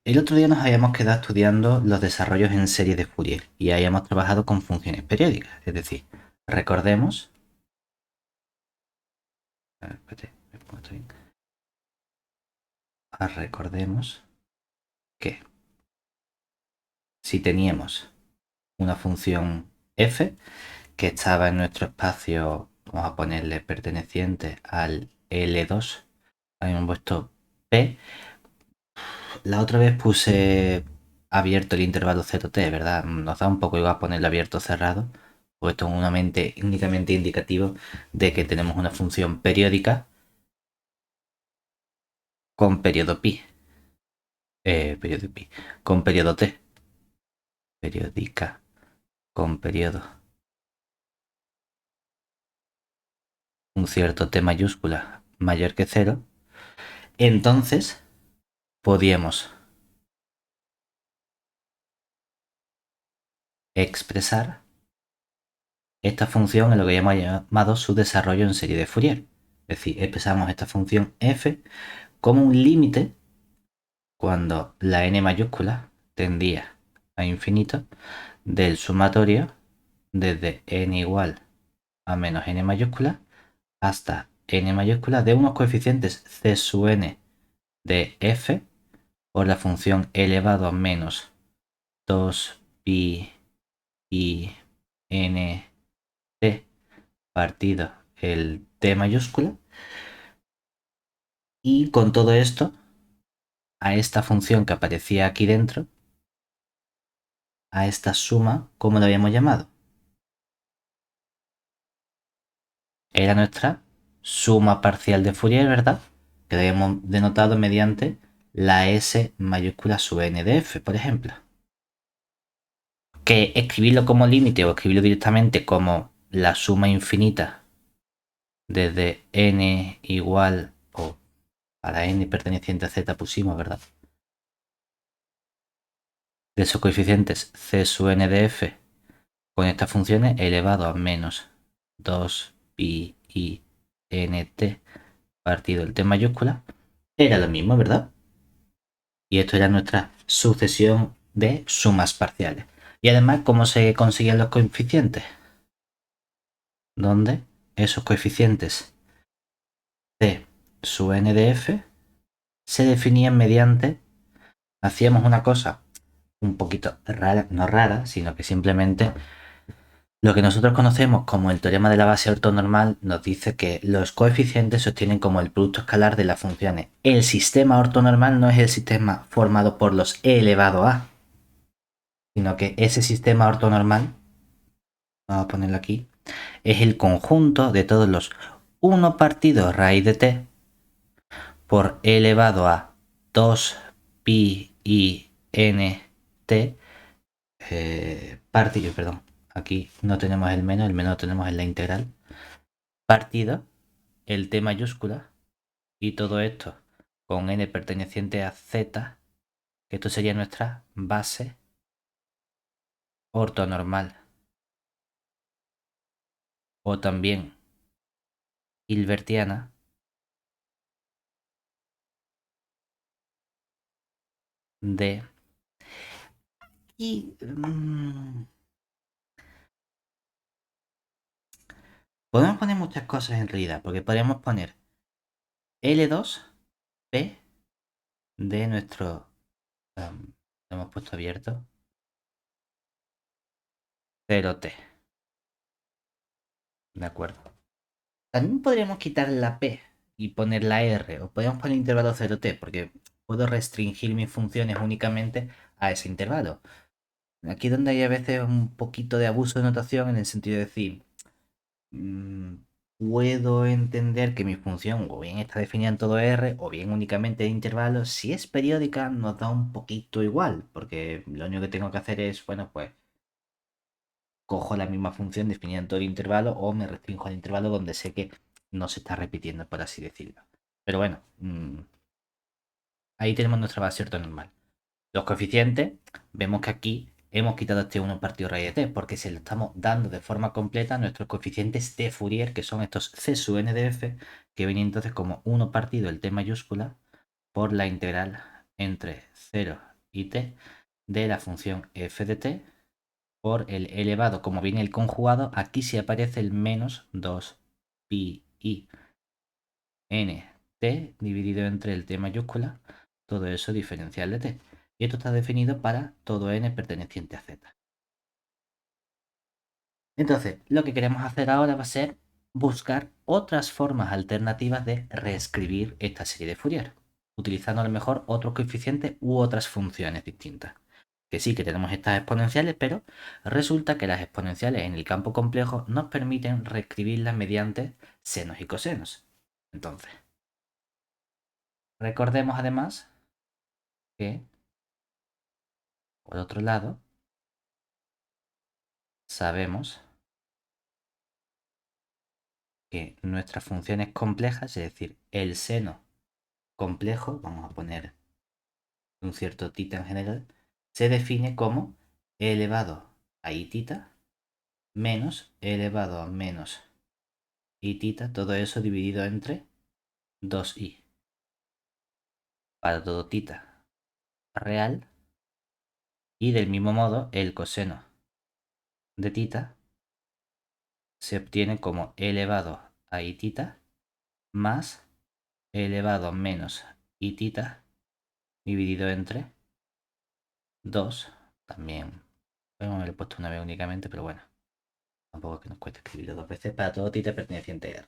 El otro día nos habíamos quedado estudiando los desarrollos en serie de Fourier y habíamos trabajado con funciones periódicas. Es decir, recordemos. A ver, espérate, me pongo esto bien. Recordemos que si teníamos una función f que estaba en nuestro espacio, vamos a ponerle perteneciente al L2, habíamos puesto P. La otra vez puse abierto el intervalo 0t, ¿verdad? Nos da un poco igual ponerlo abierto o cerrado, pues esto es únicamente indicativo de que tenemos una función periódica con periodo pi, periodo pi, con periodo t, periódica con periodo un cierto t mayúscula mayor que cero. Entonces podíamos expresar esta función en lo que hemos llamado su desarrollo en serie de Fourier. Es decir, expresamos esta función f como un límite cuando la n mayúscula tendía a infinito del sumatorio desde n igual a menos n mayúscula hasta n mayúscula de unos coeficientes c sub n de f por la función elevado a menos 2 pi i n t partido el t mayúscula, y con todo esto a esta función que aparecía aquí dentro, a esta suma, ¿cómo la habíamos llamado? Era nuestra suma parcial de Fourier, ¿verdad? Que la habíamos denotado mediante la S mayúscula sub n de f, por ejemplo. Que escribirlo como límite o escribirlo directamente como la suma infinita desde n igual, o a la n perteneciente a z pusimos, ¿verdad? De esos coeficientes c sub n de f con estas funciones elevado a menos 2 pi i n t partido el t mayúscula, era lo mismo, ¿verdad? Y esto era nuestra sucesión de sumas parciales. Y además, ¿cómo se conseguían los coeficientes? Donde esos coeficientes c sub n de f se definían mediante, hacíamos una cosa un poquito rara, no rara, sino que simplemente lo que nosotros conocemos como el teorema de la base ortonormal nos dice que los coeficientes se obtienen como el producto escalar de las funciones. El sistema ortonormal no es el sistema formado por los e elevado a, sino que ese sistema ortonormal, vamos a ponerlo aquí, es el conjunto de todos los 1 partido raíz de t por e elevado a 2 pi i n t partido, perdón, aquí no tenemos el menos lo tenemos en la integral, partido el t mayúscula y todo esto con n perteneciente a z, que esto sería nuestra base ortonormal o también hilbertiana de. Y podemos poner muchas cosas en realidad, porque podemos poner L2P de nuestro, lo hemos puesto abierto, 0T. De acuerdo. También podríamos quitar la P y poner la R, o podemos poner intervalo 0T, porque puedo restringir mis funciones únicamente a ese intervalo. Aquí donde hay a veces un poquito de abuso de notación en el sentido de decir, puedo entender que mi función o bien está definida en todo R o bien únicamente de intervalos. Si es periódica nos da un poquito igual, porque lo único que tengo que hacer es, bueno, pues cojo la misma función definida en todo el intervalo o me restringo al intervalo donde sé que no se está repitiendo, por así decirlo. Pero bueno, ahí tenemos nuestra base ortonormal. Los coeficientes, vemos que aquí hemos quitado este 1 partido raíz de t, porque se lo estamos dando de forma completa a nuestros coeficientes de Fourier, que son estos c sub n de f, que viene entonces como 1 partido el t mayúscula por la integral entre 0 y t de la función f de t por el elevado, como viene el conjugado, aquí sí aparece el menos 2pi n t dividido entre el t mayúscula, todo eso diferencial de t. Y esto está definido para todo n perteneciente a z. Entonces, lo que queremos hacer ahora va a ser buscar otras formas alternativas de reescribir esta serie de Fourier, utilizando a lo mejor otros coeficientes u otras funciones distintas. Que sí que tenemos estas exponenciales, pero resulta que las exponenciales en el campo complejo nos permiten reescribirlas mediante senos y cosenos. Entonces, recordemos además que, por otro lado, sabemos que nuestras funciones complejas, es decir, el seno complejo, vamos a poner un cierto tita en general, se define como e elevado a i tita menos e elevado a menos i tita, todo eso dividido entre 2i. Para todo tita real, y del mismo modo el coseno de tita se obtiene como e elevado a i tita más e elevado a menos i tita dividido entre 2, también podemos haberle puesto una vez únicamente, pero bueno, tampoco es que nos cueste escribirlo dos veces para todo tita perteneciente a R.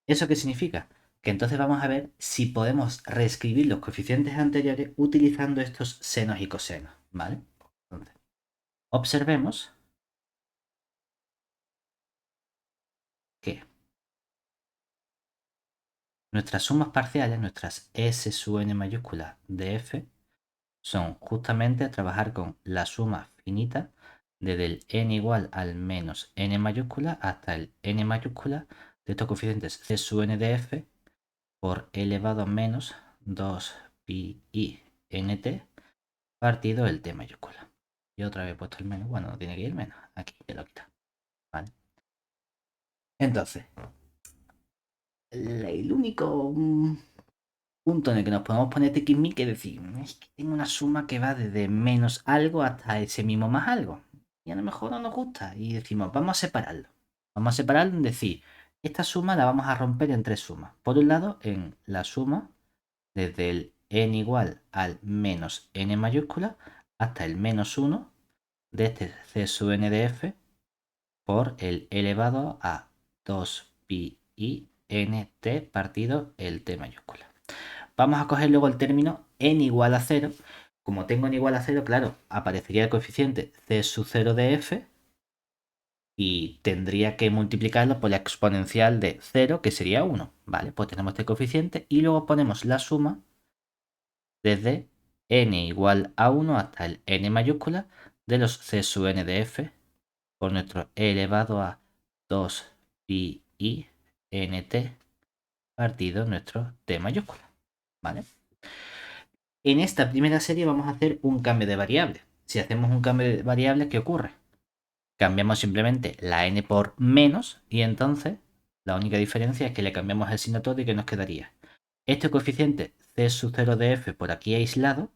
¿Eso qué significa? Que entonces vamos a ver si podemos reescribir los coeficientes anteriores utilizando estos senos y cosenos, ¿vale? Entonces, observemos que nuestras sumas parciales, nuestras S sub n mayúscula de f, son justamente trabajar con la suma finita desde el n igual al menos n mayúscula hasta el n mayúscula de estos coeficientes c sub n de f por elevado a menos 2pi nt partido el t mayúscula. Y otra vez he puesto el menos. Bueno, no tiene que ir menos. Aquí, ya lo quita. ¿Vale? Entonces, el único punto en el que nos podemos poner tiquismique es decir, es que tengo una suma que va desde menos algo hasta ese mismo más algo. Y a lo mejor no nos gusta. Y decimos, vamos a separarlo. Vamos a separarlo en decir, esta suma la vamos a romper en tres sumas. Por un lado, en la suma desde el n igual al menos n mayúscula hasta el menos 1 de este c sub n de f por el elevado a 2pi nt partido el t mayúscula. Vamos a coger luego el término n igual a 0. Como tengo n igual a 0, claro, aparecería el coeficiente c sub 0 de f y tendría que multiplicarlo por la exponencial de 0, que sería 1. Vale, pues tenemos este coeficiente y luego ponemos la suma desde n igual a 1 hasta el n mayúscula de los c sub n de f por nuestro e elevado a 2pi nt partido nuestro t mayúscula. ¿Vale? En esta primera serie vamos a hacer un cambio de variable. Si hacemos un cambio de variable, ¿qué ocurre? Cambiamos simplemente la n por menos y entonces la única diferencia es que le cambiamos el signo todo y que nos quedaría este coeficiente c sub 0 de f por aquí aislado.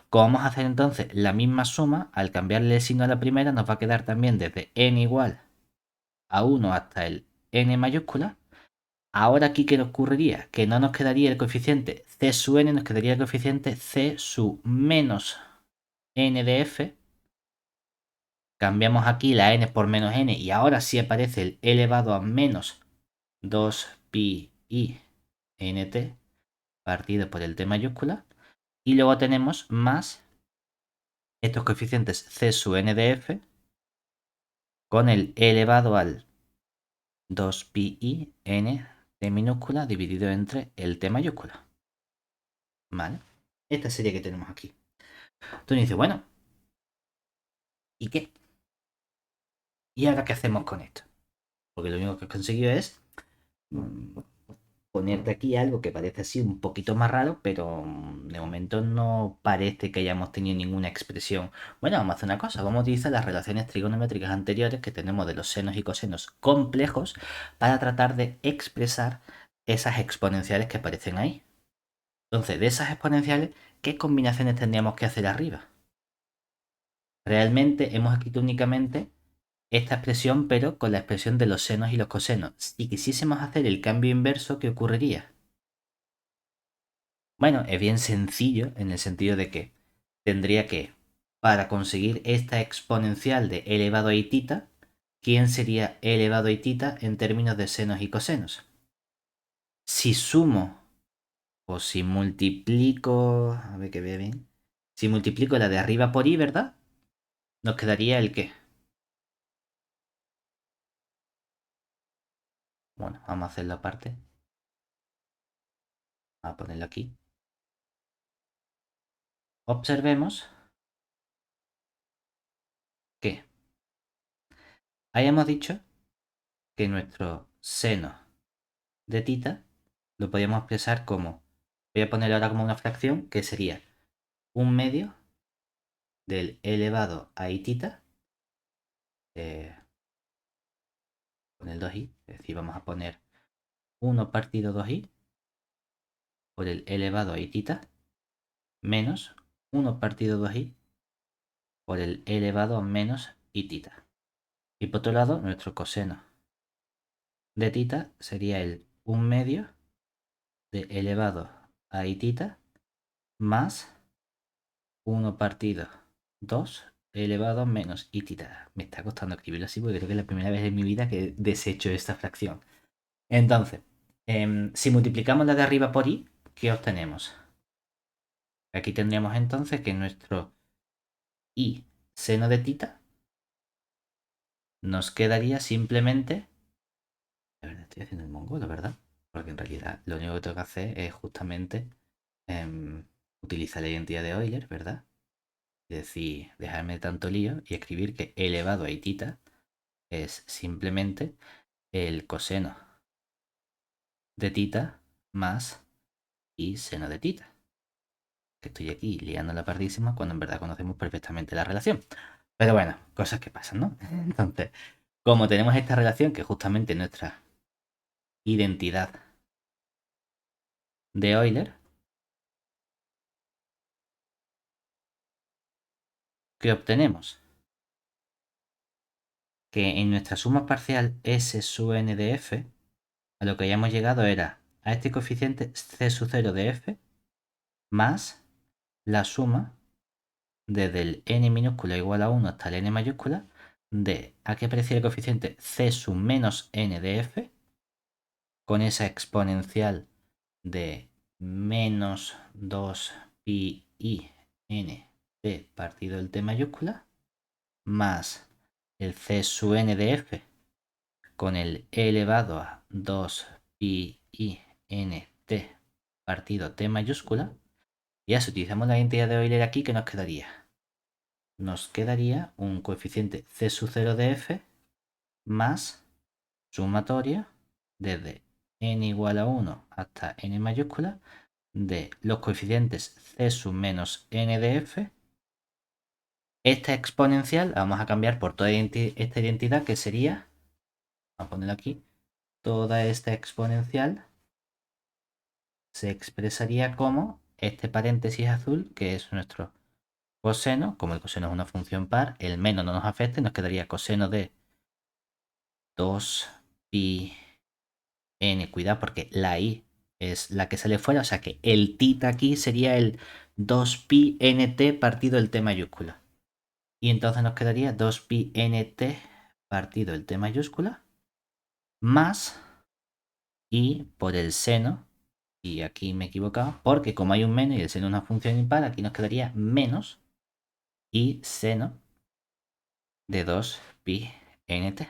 Como vamos a hacer entonces la misma suma, al cambiarle el signo a la primera nos va a quedar también desde n igual a 1 hasta el n mayúscula. Ahora aquí, ¿qué nos ocurriría? Que no nos quedaría el coeficiente c sub n, nos quedaría el coeficiente c sub menos n de f. Cambiamos aquí la n por menos n y ahora sí aparece el elevado a menos 2pi nt partido por el t mayúscula. Y luego tenemos más estos coeficientes c sub n de f con el elevado al 2pi n t minúscula dividido entre el t mayúscula. ¿Vale? Esta serie que tenemos aquí. Entonces dice, bueno, ¿y qué? ¿Y ahora qué hacemos con esto? Porque lo único que he conseguido es ponerte aquí algo que parece así un poquito más raro, pero de momento no parece que hayamos tenido ninguna expresión. Bueno, vamos a hacer una cosa, vamos a utilizar las relaciones trigonométricas anteriores que tenemos de los senos y cosenos complejos para tratar de expresar esas exponenciales que aparecen ahí. Entonces, de esas exponenciales, ¿qué combinaciones tendríamos que hacer arriba? Realmente hemos escrito únicamente esta expresión, pero con la expresión de los senos y los cosenos. Si quisiésemos hacer el cambio inverso, ¿qué ocurriría? Bueno, es bien sencillo en el sentido de que tendría que, para conseguir esta exponencial de e elevado a itita, ¿quién sería e elevado a itita en términos de senos y cosenos? Si sumo o si multiplico, a ver que vea bien, si multiplico la de arriba por i, ¿verdad? Nos quedaría el qué. Bueno, vamos a hacerlo aparte. Vamos a ponerlo aquí. Observemos que hayamos dicho que nuestro seno de tita lo podríamos expresar como, voy a ponerlo ahora como una fracción, que sería un medio del elevado a i tita, con el 2i, es decir, vamos a poner 1 partido 2i por el elevado a i tita, menos 1 partido 2i por el elevado a menos i tita. Y por otro lado, nuestro coseno de tita sería el 1 medio de elevado a i tita más 1 partido 2 elevado a menos i tita. Me está costando escribirlo así porque creo que es la primera vez en mi vida que desecho esta fracción. Entonces, si multiplicamos la de arriba por i, ¿qué obtenemos? Aquí tendríamos entonces que nuestro i seno de tita nos quedaría simplemente... De verdad, estoy haciendo el mongolo, ¿verdad? Porque en realidad lo único que tengo que hacer es justamente utilizar la identidad de Euler, ¿verdad? Es decir, dejarme tanto lío y escribir que elevado a i tita es simplemente el coseno de tita más i seno de tita. Que estoy aquí liando la pardísima cuando en verdad conocemos perfectamente la relación. Pero bueno, cosas que pasan, ¿no? Entonces, como tenemos esta relación que es justamente nuestra identidad de Euler, ¿qué obtenemos? Que en nuestra suma parcial S sub n de f, a lo que hayamos llegado era a este coeficiente C sub 0 de f más la suma desde el n minúscula igual a 1 hasta el n mayúscula de a qué aparecía el coeficiente C sub menos n de f con esa exponencial de menos 2 pi i n t partido el t mayúscula más el c sub n de f con el e elevado a 2 pi i n t partido t mayúscula. Y ya si utilizamos la identidad de Euler aquí, ¿qué nos quedaría? Nos quedaría un coeficiente c sub 0 de f más sumatoria desde n igual a 1 hasta n mayúscula de los coeficientes c sub menos n de f. Esta exponencial la vamos a cambiar por toda esta identidad que sería, vamos a ponerlo aquí, toda esta exponencial se expresaría como este paréntesis azul que es nuestro coseno. Como el coseno es una función par, el menos no nos afecta y nos quedaría coseno de 2 pi n, cuidado porque la i es la que sale fuera, o sea que el tita aquí sería el 2pi nt partido el t mayúscula. Y entonces nos quedaría 2pi nt partido el t mayúscula más i por el seno, y aquí me he equivocado, porque como hay un menos y el seno es una función impar, aquí nos quedaría menos i seno de 2pi nt.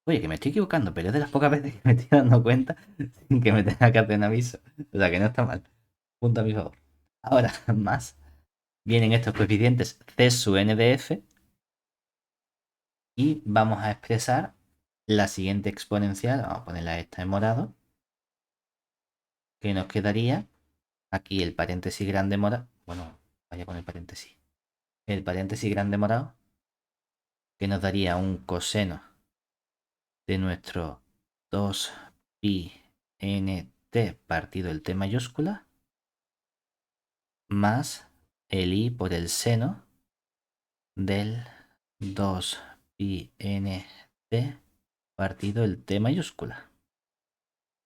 Oye, que me estoy equivocando, pero es de las pocas veces que me estoy dando cuenta sin que me tenga que hacer un aviso. O sea que no está mal. Punto a mi favor. Ahora, más. Vienen estos coeficientes c sub n de f y vamos a expresar la siguiente exponencial. Vamos a ponerla esta en morado. Que nos quedaría aquí el paréntesis grande morado. Bueno, vaya con el paréntesis. El paréntesis grande morado. Que nos daría un coseno de nuestro 2pi nt partido el t mayúscula más el i por el seno del 2 pi n t partido el t mayúscula.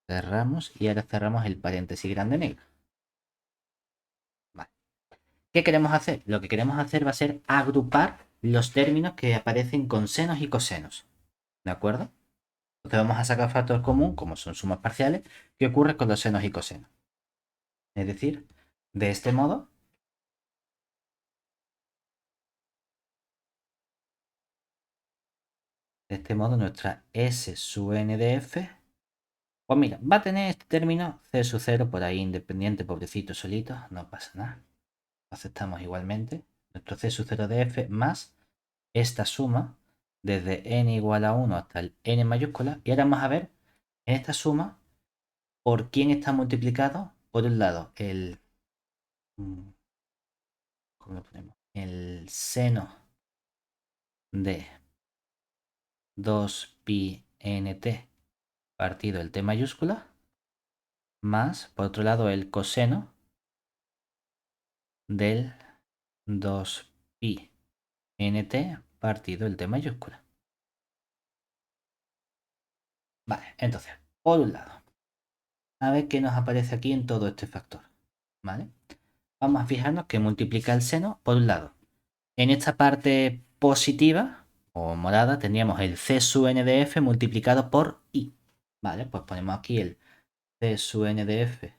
Cerramos y ahora cerramos el paréntesis grande negro. Vale. ¿Qué queremos hacer? Lo que queremos hacer va a ser agrupar los términos que aparecen con senos y cosenos. ¿De acuerdo? Entonces vamos a sacar factor común, como son sumas parciales, que ocurre con los senos y cosenos. Es decir, de este modo, nuestra S sub n de f, pues mira, va a tener este término C sub 0 por ahí independiente, pobrecito, solito, no pasa nada. Lo aceptamos igualmente. Nuestro C sub 0 de f más esta suma desde n igual a 1 hasta el n mayúscula. Y ahora vamos a ver en esta suma por quién está multiplicado. Por un lado, ¿cómo lo ponemos? El seno de 2 pi nt partido el t mayúscula más, por otro lado, el coseno del 2 pi nt partido el t mayúscula. Vale, entonces, por un lado, a ver qué nos aparece aquí en todo este factor. ¿Vale? Vamos a fijarnos que multiplica el seno por un lado. En esta parte positiva o morada tendríamos el c sub n de f multiplicado por i. Vale, pues ponemos aquí el c sub n de f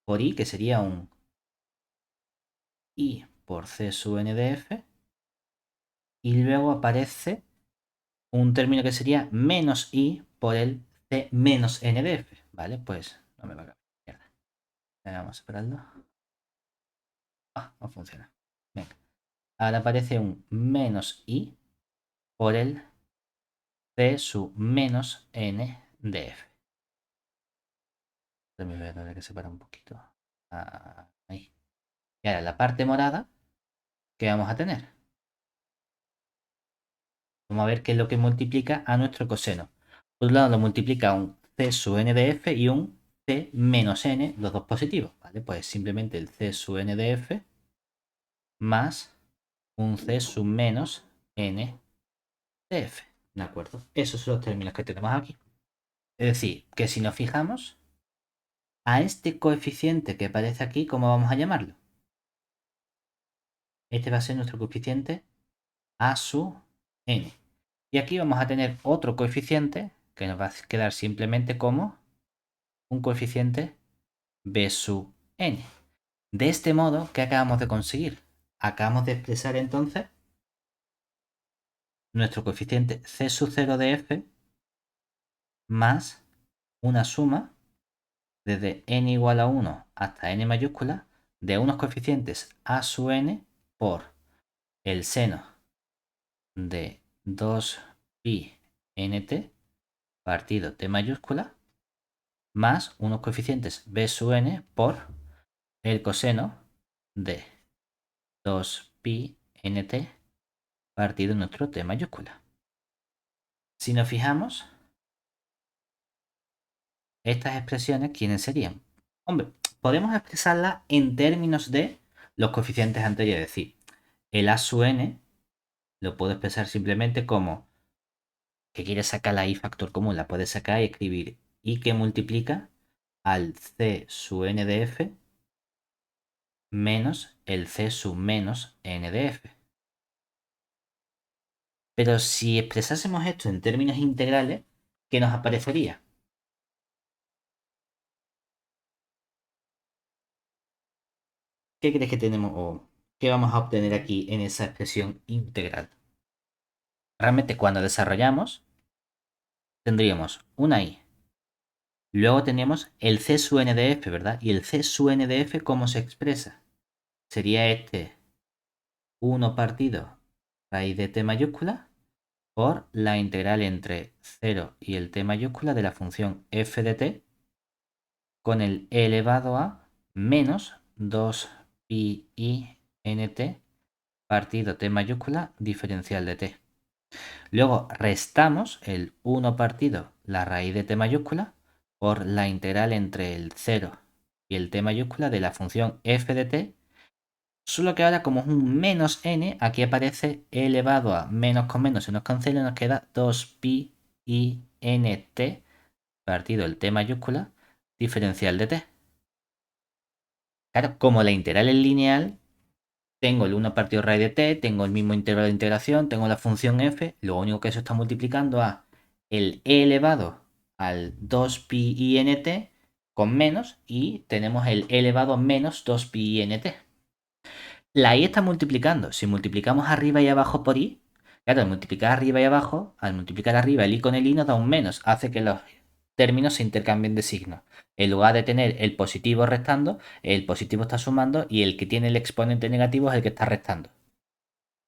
por i, que sería un i por c sub n de f. Y luego aparece un término que sería menos i por el c menos n de f. Vale, pues no me va a cambiar. Mierda. Vamos a separarlo. Ah, no funciona. Venga. Ahora aparece un menos i por el c sub menos n de f. Me voy a tener que separar un poquito. Ahí. Y ahora la parte morada, ¿qué vamos a tener? Vamos a ver qué es lo que multiplica a nuestro coseno. Por un lado lo multiplica un c sub n de f y un c menos n, los dos positivos. ¿Vale? Pues simplemente el c sub n de f más un c sub menos n de f. ¿De acuerdo? Esos son los términos que tenemos aquí. Es decir, que si nos fijamos, a este coeficiente que aparece aquí, ¿cómo vamos a llamarlo? Este va a ser nuestro coeficiente a sub n. Y aquí vamos a tener otro coeficiente que nos va a quedar simplemente como un coeficiente b sub n. De este modo, ¿qué acabamos de conseguir? Acabamos de expresar entonces nuestro coeficiente c sub 0 de f más una suma desde n igual a 1 hasta n mayúscula de unos coeficientes a sub n por el seno de 2 pi nt partido t mayúscula más unos coeficientes b sub n por el coseno de 2 pi nt partido nuestro t mayúscula. Si nos fijamos, estas expresiones, ¿quiénes serían? Hombre, podemos expresarlas en términos de los coeficientes anteriores. Es decir, el a sub n lo puedo expresar simplemente como que quiere sacar la i factor común. La puedes sacar y escribir i que multiplica al c sub n de f menos el c sub menos n de f. Pero si expresásemos esto en términos integrales, ¿qué nos aparecería? ¿Qué crees que tenemos o qué vamos a obtener aquí en esa expresión integral? Realmente cuando desarrollamos tendríamos una i. Luego tenemos el c sub n de f, ¿verdad? Y el c sub n de f, ¿cómo se expresa? Sería este 1 partido raíz de t mayúscula por la integral entre 0 y el t mayúscula de la función f de t con el e elevado a menos 2 pi i nt partido t mayúscula diferencial de t. Luego restamos el 1 partido la raíz de t mayúscula por la integral entre el 0 y el t mayúscula de la función f de t, solo que ahora como es un menos n, aquí aparece e elevado a menos con menos, se nos cancela y nos queda 2pi i n t partido el t mayúscula diferencial de t. Claro, como la integral es lineal, tengo el 1 partido raíz de t, tengo el mismo intervalo de integración, tengo la función f, lo único que eso está multiplicando a el e elevado al 2pi i n t con menos y tenemos el e elevado a menos 2pi i n t. La i está multiplicando. Si multiplicamos arriba y abajo por i, claro, al multiplicar arriba y abajo, al multiplicar arriba el i con el i nos da un menos, hace que los términos se intercambien de signo. En lugar de tener el positivo restando, el positivo está sumando y el que tiene el exponente negativo es el que está restando.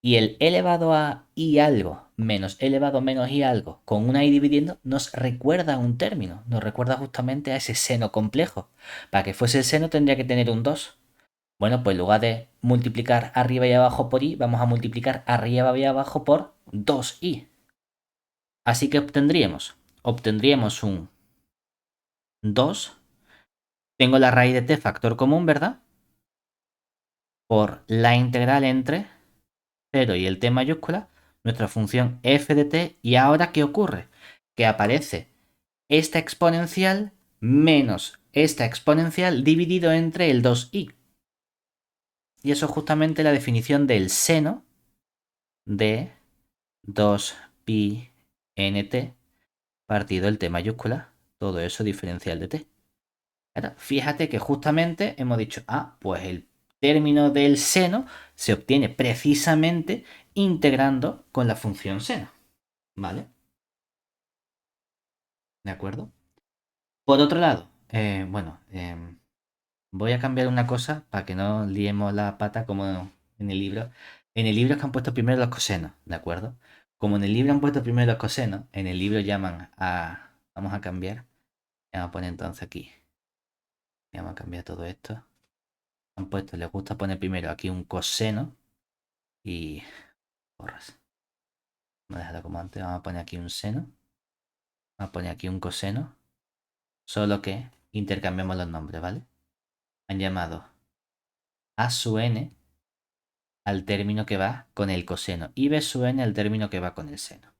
Y el elevado a i algo menos elevado a menos i algo con una i dividiendo nos recuerda a un término, nos recuerda justamente a ese seno complejo. Para que fuese el seno tendría que tener un 2. Bueno, pues en lugar de multiplicar arriba y abajo por i, vamos a multiplicar arriba y abajo por 2i. Así que obtendríamos un 2. Tengo la raíz de t factor común, ¿verdad? Por la integral entre 0 y el t mayúscula, nuestra función f de t. ¿Y ahora qué ocurre? Que aparece esta exponencial menos esta exponencial dividido entre el 2i. Y eso es justamente la definición del seno de 2pi nt partido el t mayúscula, todo eso diferencial de t. Ahora, fíjate que justamente hemos dicho, pues el término del seno se obtiene precisamente integrando con la función seno. ¿Vale? ¿De acuerdo? Por otro lado, voy a cambiar una cosa para que no liemos la pata como en el libro. En el libro es que han puesto primero los cosenos, ¿de acuerdo? Como en el libro han puesto primero los cosenos, en el libro llaman a... Vamos a cambiar. Vamos a poner entonces aquí. Vamos a cambiar todo esto. Han puesto, les gusta poner primero aquí un coseno y... Porras. Vamos a dejarlo como antes. Vamos a poner aquí un seno. Vamos a poner aquí un coseno. Solo que intercambiamos los nombres, ¿vale? Han llamado a su n al término que va con el coseno y b sub n al término que va con el seno.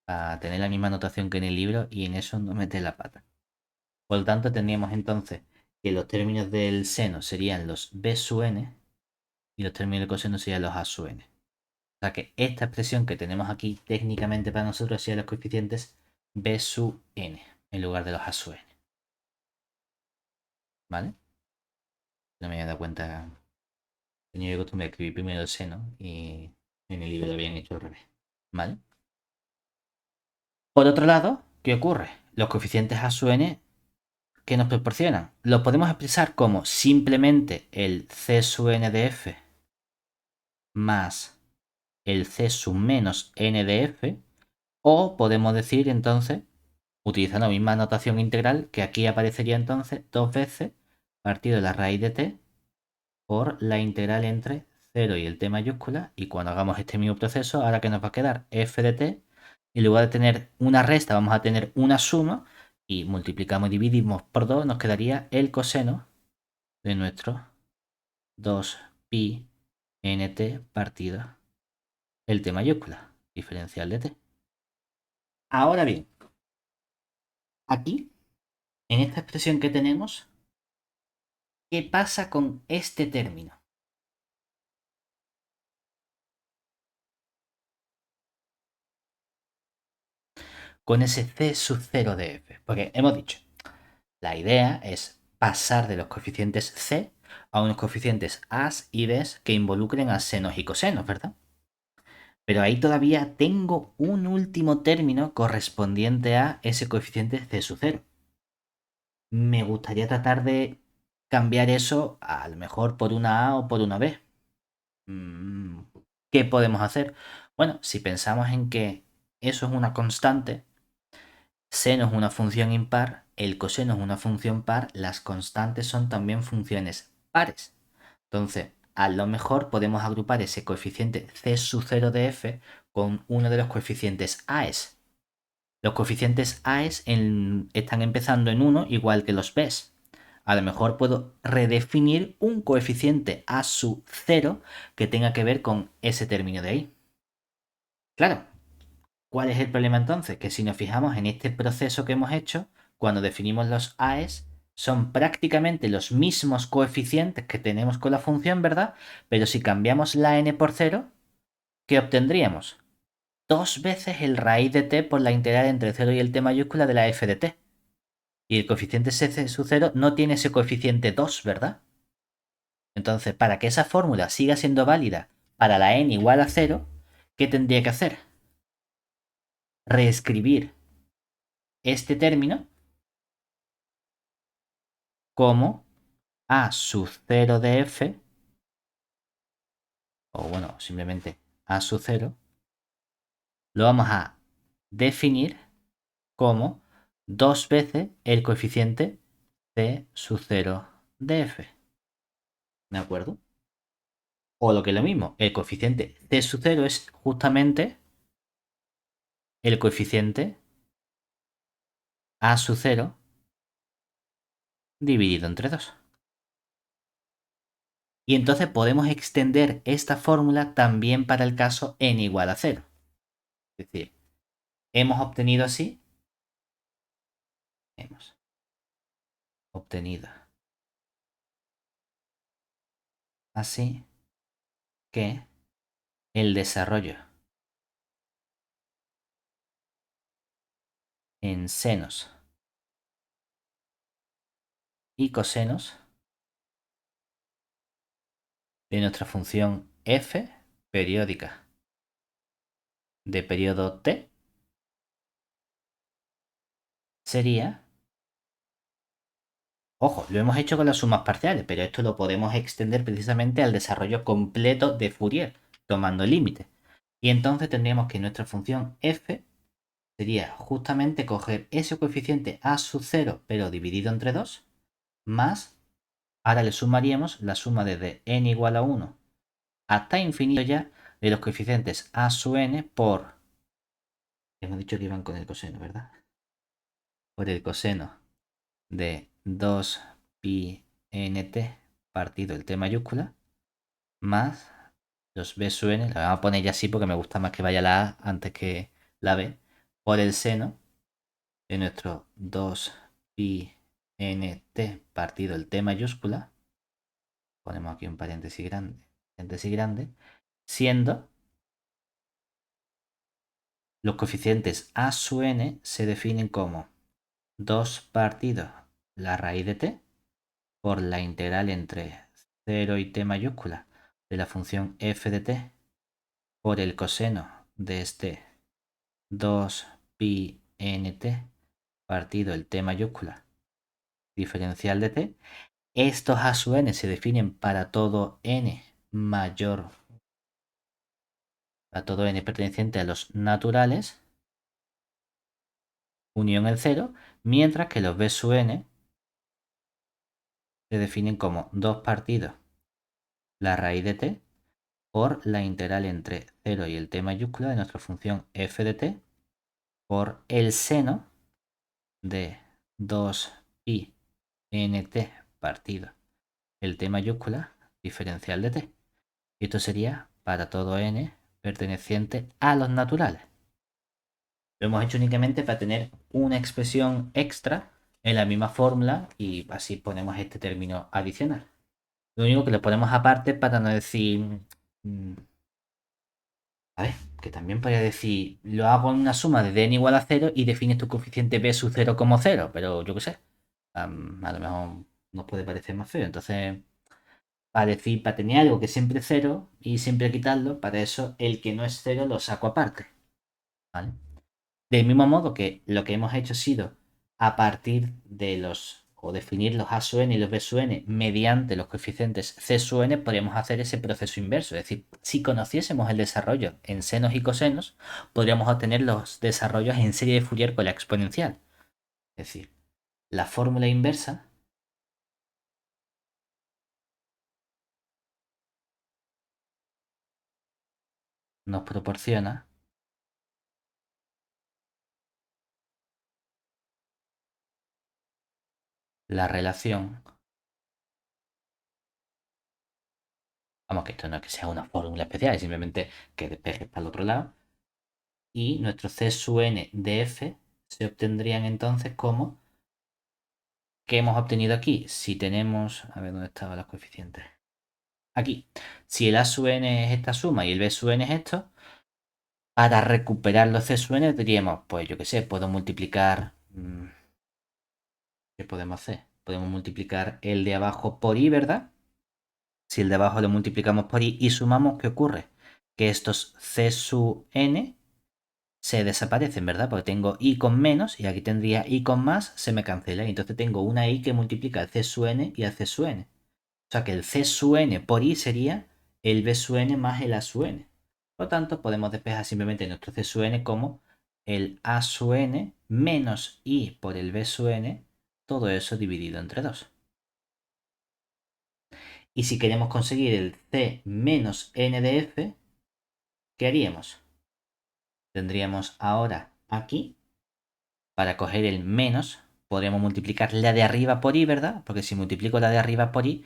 Para tener la misma notación que en el libro y en eso no meter la pata. Por lo tanto, tendríamos entonces que los términos del seno serían los b sub n y los términos del coseno serían los a sub n. O sea que esta expresión que tenemos aquí técnicamente para nosotros serían los coeficientes b sub n en lugar de los a sub n. ¿Vale? No me había dado cuenta. Tenía costumbre de escribir primero el seno y en el libro lo habían hecho al revés. ¿Vale? Por otro lado, ¿qué ocurre? Los coeficientes a sub n que nos proporcionan los podemos expresar como simplemente el c sub n de f más el c sub menos n de f, o podemos decir entonces, utilizando la misma notación integral, que aquí aparecería entonces 2 veces partido de la raíz de t por la integral entre 0 y el t mayúscula, y cuando hagamos este mismo proceso, ahora que nos va a quedar f de t, en lugar de tener una resta vamos a tener una suma, y multiplicamos y dividimos por 2, nos quedaría el coseno de nuestro 2pi nt partido el t mayúscula, diferencial de t. Ahora bien, aquí, en esta expresión que tenemos, ¿qué pasa con este término? Con ese c sub 0 de f. Porque hemos dicho, la idea es pasar de los coeficientes c a unos coeficientes a y b que involucren a senos y cosenos, ¿verdad? Pero ahí todavía tengo un último término correspondiente a ese coeficiente c sub 0. Me gustaría tratar de cambiar eso a lo mejor por una a o por una b. ¿Qué podemos hacer? Bueno, si pensamos en que eso es una constante, seno es una función impar, el coseno es una función par, las constantes son también funciones pares. Entonces, a lo mejor podemos agrupar ese coeficiente c sub 0 de f con uno de los coeficientes a's. Los coeficientes a's están empezando en 1 igual que los b's. A lo mejor puedo redefinir un coeficiente a su 0 que tenga que ver con ese término de ahí. Claro, ¿cuál es el problema entonces? Que si nos fijamos en este proceso que hemos hecho, cuando definimos los AES, son prácticamente los mismos coeficientes que tenemos con la función, ¿verdad? Pero si cambiamos la n por 0, ¿qué obtendríamos? Dos veces el raíz de t por la integral entre 0 y el t mayúscula de la f de t. Y el coeficiente c sub 0 no tiene ese coeficiente 2, ¿verdad? Entonces, para que esa fórmula siga siendo válida para la n igual a 0, ¿qué tendría que hacer? Reescribir este término como a sub 0 de f, o bueno, simplemente a sub 0, lo vamos a definir como dos veces el coeficiente c sub 0 de f. ¿De acuerdo? O lo que es lo mismo, el coeficiente c sub 0 es justamente el coeficiente a sub 0 dividido entre 2. Y entonces podemos extender esta fórmula también para el caso n igual a 0. Es decir, hemos obtenido así que el desarrollo en senos y cosenos de nuestra función f periódica de periodo t sería, ojo, lo hemos hecho con las sumas parciales, pero esto lo podemos extender precisamente al desarrollo completo de Fourier, tomando el límite. Y entonces tendríamos que nuestra función f sería justamente coger ese coeficiente a sub 0, pero dividido entre 2, más, ahora le sumaríamos la suma desde n igual a 1 hasta infinito ya de los coeficientes a sub n por, hemos dicho que iban con el coseno, ¿verdad? Por el coseno de 2 pi nt partido el t mayúscula, más los b sub n, la vamos a poner ya así porque me gusta más que vaya la a antes que la b, por el seno de nuestro 2 pi nt partido el t mayúscula, ponemos aquí un paréntesis grande, siendo los coeficientes a sub n se definen como 2 partido la raíz de t por la integral entre 0 y t mayúscula de la función f de t por el coseno de este 2 pi nt partido el t mayúscula diferencial de t. Estos a sub n se definen para todo n mayor, para todo n perteneciente a los naturales, unión el 0, mientras que los b sub n se definen como 2 partidos la raíz de t por la integral entre 0 y el t mayúscula de nuestra función f de t por el seno de 2 pi nt partido el t mayúscula diferencial de t. Y esto sería para todo n perteneciente a los naturales. Lo hemos hecho únicamente para tener una expresión extra en la misma fórmula y así ponemos este término adicional. Lo único que lo ponemos aparte para no decir... A ver, que también podría decir, lo hago en una suma de n igual a 0 y defines tu coeficiente b sub 0 como 0, pero yo qué sé. A lo mejor nos puede parecer más feo. Entonces, para decir, para tener algo que siempre es 0 y siempre quitarlo, para eso el que no es 0 lo saco aparte. ¿Vale? Del mismo modo que lo que hemos hecho ha sido a partir de los, o definir los a sub n y los b sub n mediante los coeficientes c sub n, podríamos hacer ese proceso inverso. Es decir, si conociésemos el desarrollo en senos y cosenos, podríamos obtener los desarrollos en serie de Fourier con la exponencial. Es decir, la fórmula inversa nos proporciona la relación. Vamos, que esto no es que sea una fórmula especial, es simplemente que despejes para el otro lado. Y nuestro C sub n de f se obtendrían entonces como que hemos obtenido aquí. Si tenemos, a ver dónde estaban los coeficientes. Aquí, si el A sub n es esta suma y el B sub n es esto, para recuperar los C sub n diríamos, pues yo qué sé, puedo multiplicar. ¿Qué podemos hacer? Podemos multiplicar el de abajo por i, ¿verdad? Si el de abajo lo multiplicamos por i y sumamos, ¿qué ocurre? Que estos C sub n se desaparecen, ¿verdad? Porque tengo i con menos y aquí tendría i con más, se me cancela. Y entonces tengo una i que multiplica el c sub n y el c sub n. O sea que el c sub n por i sería el b sub n más el a sub n. Por lo tanto, podemos despejar simplemente nuestro c sub n como el a sub n menos i por el b sub n, todo eso dividido entre 2. Y si queremos conseguir el c menos n de f, ¿qué haríamos? Tendríamos ahora aquí, para coger el menos, podríamos multiplicar la de arriba por i, ¿verdad? Porque si multiplico la de arriba por i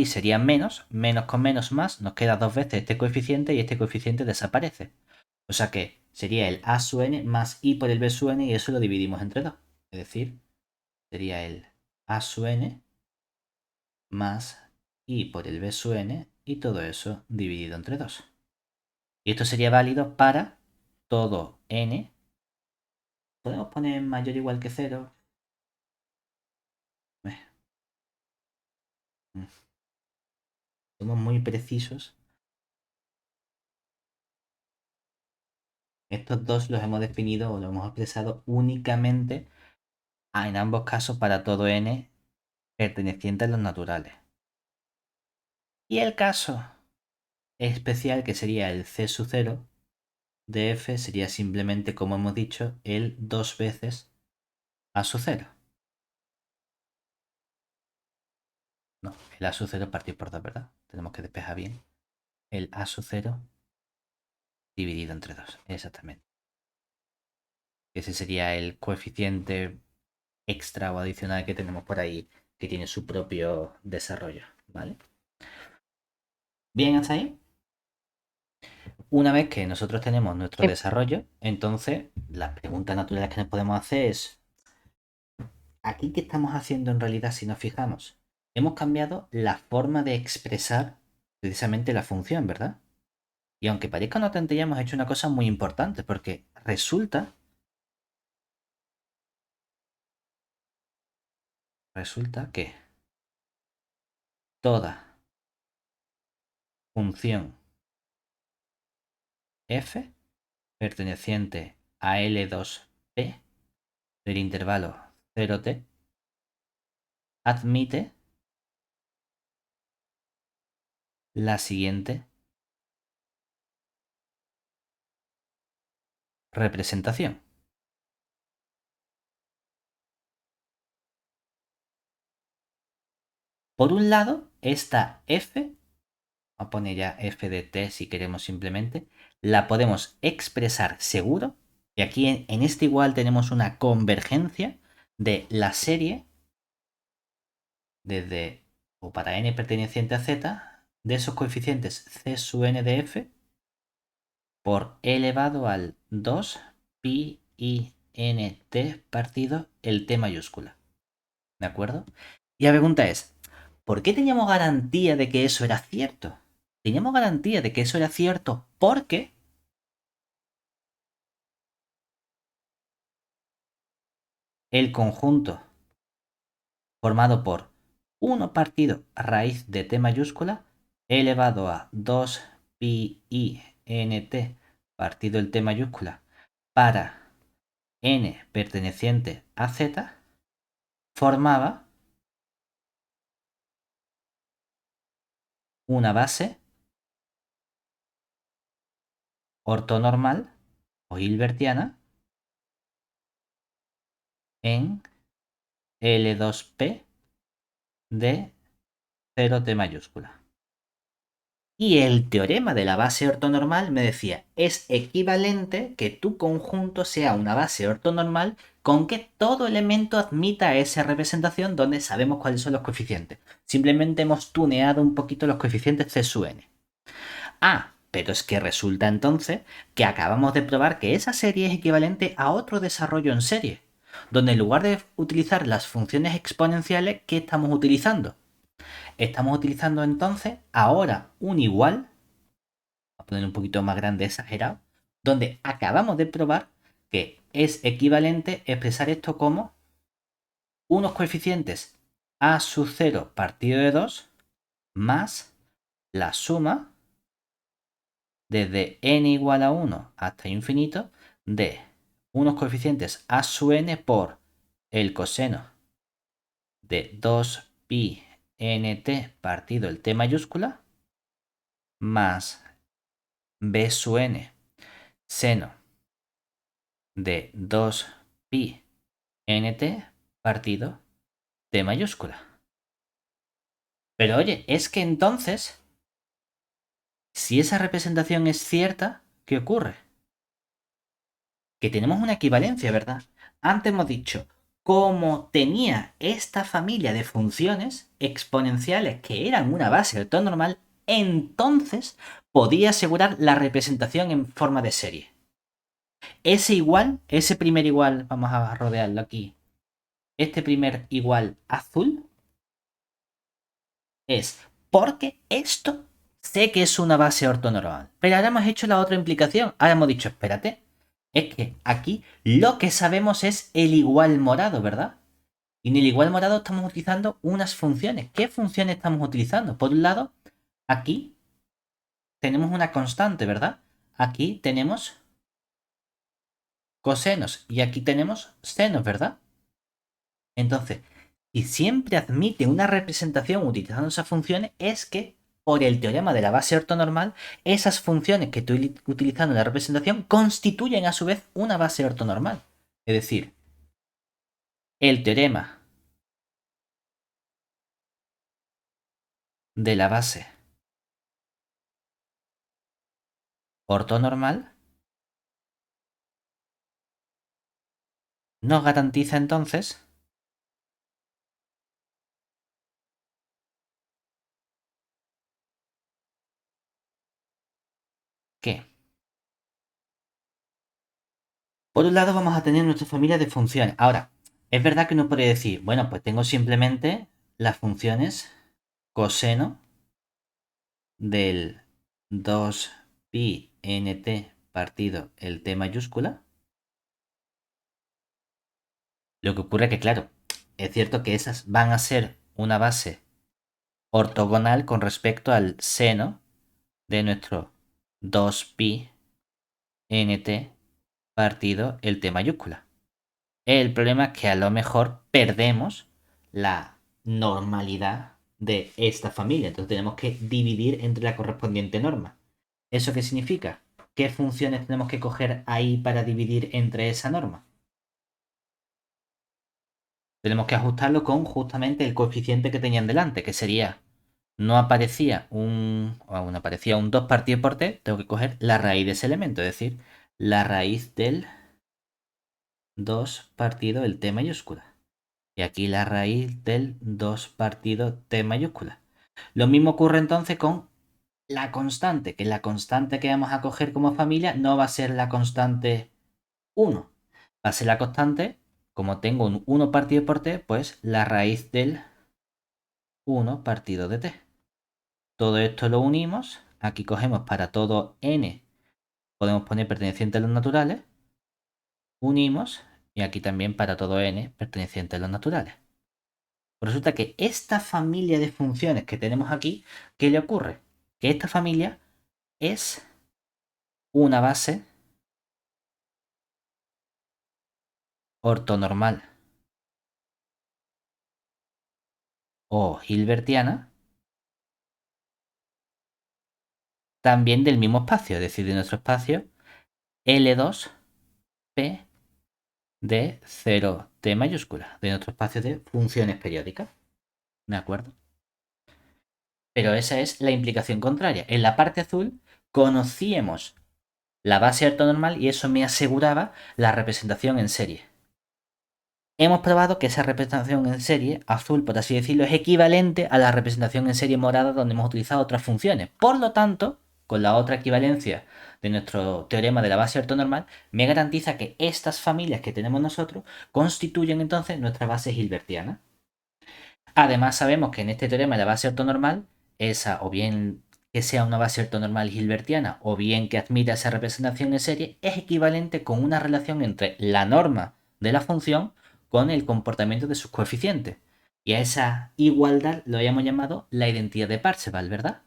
sería menos, menos con menos más, nos queda dos veces este coeficiente y este coeficiente desaparece. O sea que sería el a sub n más i por el b sub n y eso lo dividimos entre 2. Es decir, sería el a sub n más i por el b sub n y todo eso dividido entre 2. Y esto sería válido para todo n. Podemos poner mayor o igual que 0. Somos muy precisos. Estos dos los hemos definido o los hemos expresado únicamente en ambos casos para todo n perteneciente a los naturales. Y el caso especial, que sería el c sub 0 de f, sería simplemente, como hemos dicho, el 2 veces a sub 0. No, el a sub 0 partir por 2, ¿verdad? Tenemos que despejar bien. El a sub 0 dividido entre 2, exactamente. Ese sería el coeficiente extra o adicional que tenemos por ahí, que tiene su propio desarrollo, ¿vale? Bien, hasta ahí. Una vez que nosotros tenemos nuestro desarrollo, entonces las preguntas naturales que nos podemos hacer es, ¿aquí qué estamos haciendo en realidad si nos fijamos? Hemos cambiado la forma de expresar precisamente la función, ¿verdad? Y aunque parezca una tontería, hemos hecho una cosa muy importante, porque resulta que toda función f perteneciente a L2P del intervalo 0t admite la siguiente representación. Por un lado, esta f, vamos a poner ya f de t si queremos simplemente, la podemos expresar seguro. Y aquí en este igual tenemos una convergencia de la serie desde o para n perteneciente a z de esos coeficientes c sub n de f por e elevado al 2 pi i n t partido el t mayúscula. ¿De acuerdo? Y la pregunta es, ¿por qué teníamos garantía de que eso era cierto? Teníamos garantía de que eso era cierto porque el conjunto formado por 1 partido raíz de t mayúscula elevado a 2 pi i n t partido el t mayúscula para n perteneciente a z formaba una base ortonormal o hilbertiana en L2P de 0T mayúscula. Y el teorema de la base ortonormal me decía, es equivalente que tu conjunto sea una base ortonormal con que todo elemento admita esa representación donde sabemos cuáles son los coeficientes. Simplemente hemos tuneado un poquito los coeficientes C sub n. Ah, pero es que resulta entonces que acabamos de probar que esa serie es equivalente a otro desarrollo en serie, donde en lugar de utilizar las funciones exponenciales, ¿qué estamos utilizando? Estamos utilizando entonces ahora un igual, a poner un poquito más grande exagerado, donde acabamos de probar que es equivalente expresar esto como unos coeficientes a sub 0 partido de 2 más la suma desde n igual a 1 hasta infinito de unos coeficientes a sub n por el coseno de 2pi nt partido el t mayúscula más b sub n seno de 2pi nt partido t mayúscula. Pero oye, es que entonces, si esa representación es cierta, ¿qué ocurre? Que tenemos una equivalencia, ¿verdad? Antes hemos dicho, como tenía esta familia de funciones exponenciales que eran una base ortonormal, entonces podía asegurar la representación en forma de serie. Ese igual, ese primer igual, vamos a rodearlo aquí, este primer igual azul es porque esto sé que es una base ortonormal. Pero ahora hemos hecho la otra implicación. Ahora hemos dicho, espérate, es que aquí lo que sabemos es el igual morado, ¿verdad? Y en el igual morado estamos utilizando unas funciones. ¿Qué funciones estamos utilizando? Por un lado, aquí tenemos una constante, ¿verdad? Aquí tenemos cosenos y aquí tenemos senos, ¿verdad? Entonces, si siempre admite una representación utilizando esas funciones, es que por el teorema de la base ortonormal, esas funciones que estoy utilizando en la representación constituyen a su vez una base ortonormal. Es decir, el teorema de la base ortonormal nos garantiza entonces que, por un lado, vamos a tener nuestra familia de funciones. Ahora, es verdad que uno podría decir, bueno, pues tengo simplemente las funciones coseno del 2pi nt partido el t mayúscula. Lo que ocurre es que, claro, es cierto que esas van a ser una base ortogonal con respecto al seno de nuestro 2pi nt partido el t mayúscula. El problema es que a lo mejor perdemos la normalidad de esta familia. Entonces tenemos que dividir entre la correspondiente norma. ¿Eso qué significa? ¿Qué funciones tenemos que coger ahí para dividir entre esa norma? Tenemos que ajustarlo con justamente el coeficiente que tenían delante, que sería, no aparecía aparecía un 2 partido por t, tengo que coger la raíz de ese elemento, es decir, la raíz del 2 partido el t mayúscula. Y aquí la raíz del 2 partido t mayúscula. Lo mismo ocurre entonces con la constante, que la constante que vamos a coger como familia no va a ser la constante 1. Va a ser la constante, como tengo un 1 partido por t, pues la raíz del 1 partido de t. Todo esto lo unimos. Aquí cogemos para todo n, podemos poner perteneciente a los naturales. Unimos. Y aquí también para todo n perteneciente a los naturales. Pues resulta que esta familia de funciones que tenemos aquí, ¿qué le ocurre? Que esta familia es una base ortonormal o hilbertiana también del mismo espacio, es decir, de nuestro espacio L2P de 0T mayúscula, de nuestro espacio de funciones periódicas. ¿De acuerdo? Pero esa es la implicación contraria. En la parte azul conocíamos la base ortonormal y eso me aseguraba la representación en serie. Hemos probado que esa representación en serie, azul por así decirlo, es equivalente a la representación en serie morada donde hemos utilizado otras funciones. Por lo tanto, con la otra equivalencia de nuestro teorema de la base ortonormal, me garantiza que estas familias que tenemos nosotros constituyen entonces nuestra base hilbertiana. Además, sabemos que en este teorema de la base ortonormal, esa o bien que sea una base ortonormal hilbertiana o bien que admita esa representación en serie, es equivalente con una relación entre la norma de la función con el comportamiento de sus coeficientes. Y a esa igualdad lo habíamos llamado la identidad de Parseval, ¿verdad?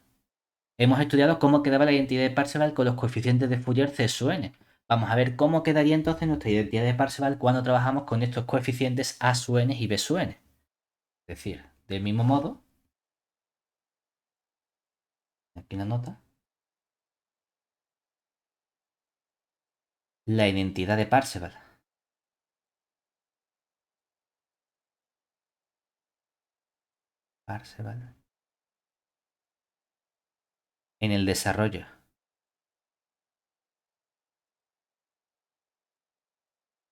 Hemos estudiado cómo quedaba la identidad de Parseval con los coeficientes de Fourier C sub n. Vamos a ver cómo quedaría entonces nuestra identidad de Parseval cuando trabajamos con estos coeficientes A sub n y B sub n. Es decir, del mismo modo, aquí una nota, la identidad de Parseval. Parseval. En el desarrollo,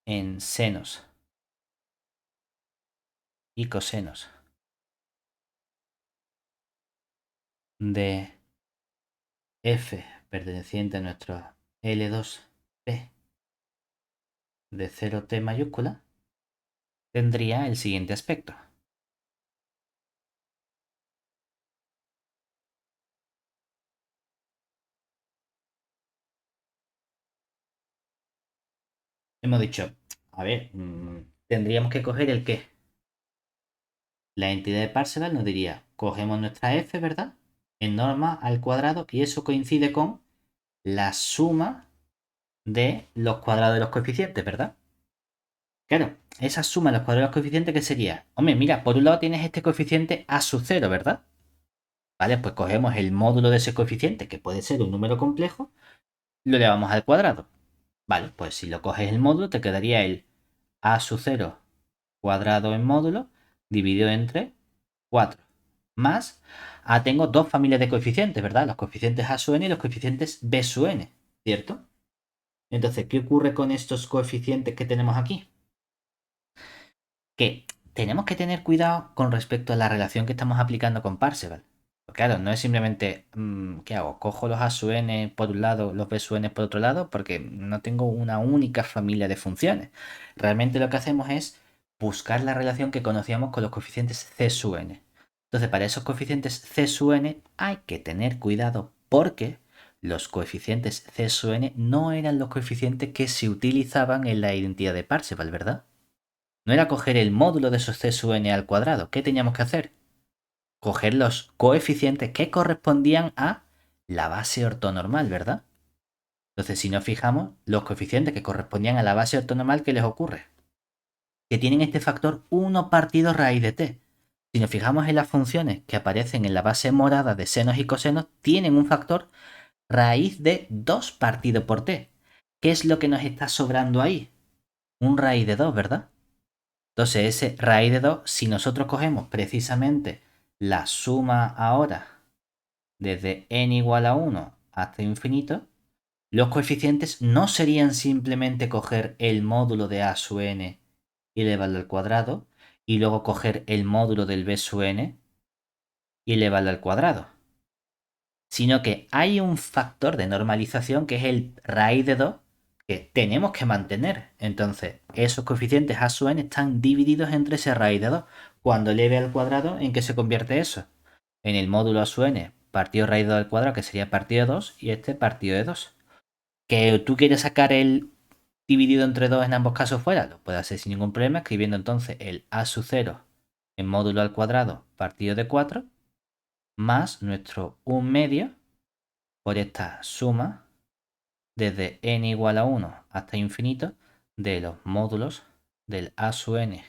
en senos y cosenos de f perteneciente a nuestro L2P de 0T mayúscula, tendría el siguiente aspecto. Hemos dicho, a ver, tendríamos que coger el qué. La entidad de Parseval nos diría, cogemos nuestra f, ¿verdad? En norma al cuadrado y eso coincide con la suma de los cuadrados de los coeficientes, ¿verdad? Claro, esa suma de los cuadrados de los coeficientes, ¿qué sería? Hombre, mira, por un lado tienes este coeficiente a sub 0, ¿verdad? Vale, pues cogemos el módulo de ese coeficiente, que puede ser un número complejo, lo elevamos al cuadrado. Vale, pues si lo coges el módulo, te quedaría el a sub 0 cuadrado en módulo dividido entre 4. Más, tengo dos familias de coeficientes, ¿verdad? Los coeficientes a sub n y los coeficientes b sub n, ¿cierto? Entonces, ¿qué ocurre con estos coeficientes que tenemos aquí? Que tenemos que tener cuidado con respecto a la relación que estamos aplicando con Parseval. Porque claro, no es simplemente, ¿qué hago? Cojo los A sub n por un lado, los B sub n por otro lado, porque no tengo una única familia de funciones. Realmente lo que hacemos es buscar la relación que conocíamos con los coeficientes C sub n. Entonces, para esos coeficientes C sub n hay que tener cuidado porque los coeficientes C sub n no eran los coeficientes que se utilizaban en la identidad de Parseval, ¿verdad? No era coger el módulo de esos C sub n al cuadrado. ¿Qué teníamos que hacer? Coger los coeficientes que correspondían a la base ortonormal, ¿verdad? Entonces, si nos fijamos, los coeficientes que correspondían a la base ortonormal, ¿qué les ocurre? Que tienen este factor 1 partido raíz de t. Si nos fijamos en las funciones que aparecen en la base morada de senos y cosenos, tienen un factor raíz de 2 partido por t. ¿Qué es lo que nos está sobrando ahí? Un raíz de 2, ¿verdad? Entonces, ese raíz de 2, si nosotros cogemos precisamente la suma ahora desde n igual a 1 hasta infinito, los coeficientes no serían simplemente coger el módulo de a sub n y elevarlo al cuadrado, y luego coger el módulo del b sub n y elevarlo al cuadrado, sino que hay un factor de normalización que es el raíz de 2 que tenemos que mantener. Entonces, esos coeficientes a sub n están divididos entre ese raíz de 2. Cuando eleve al cuadrado, ¿en qué se convierte eso? En el módulo a sub n partido raíz de 2 al cuadrado, que sería partido de 2, y este partido de 2. Que tú quieres sacar el dividido entre 2 en ambos casos fuera, lo puedes hacer sin ningún problema, escribiendo entonces el a sub 0 en módulo al cuadrado partido de 4 más nuestro 1 medio por esta suma desde n igual a 1 hasta infinito de los módulos del a sub n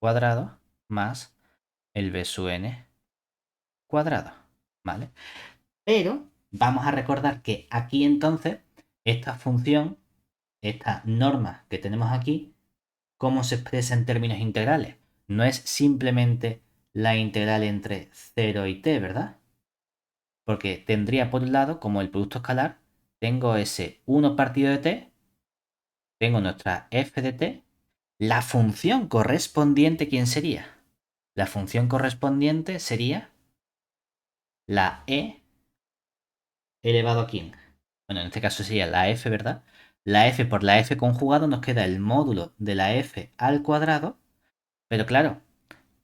cuadrado más el b sub n cuadrado, ¿vale? Pero vamos a recordar que aquí entonces esta función, esta norma que tenemos aquí, ¿cómo se expresa en términos integrales? No es simplemente la integral entre 0 y t, ¿verdad? Porque tendría por un lado, como el producto escalar, tengo ese 1 partido de t, tengo nuestra f de t, la función correspondiente, ¿quién sería? La función correspondiente sería la e elevado a quién. Bueno, en este caso sería la f, ¿verdad? La f por la f conjugado nos queda el módulo de la f al cuadrado, pero claro,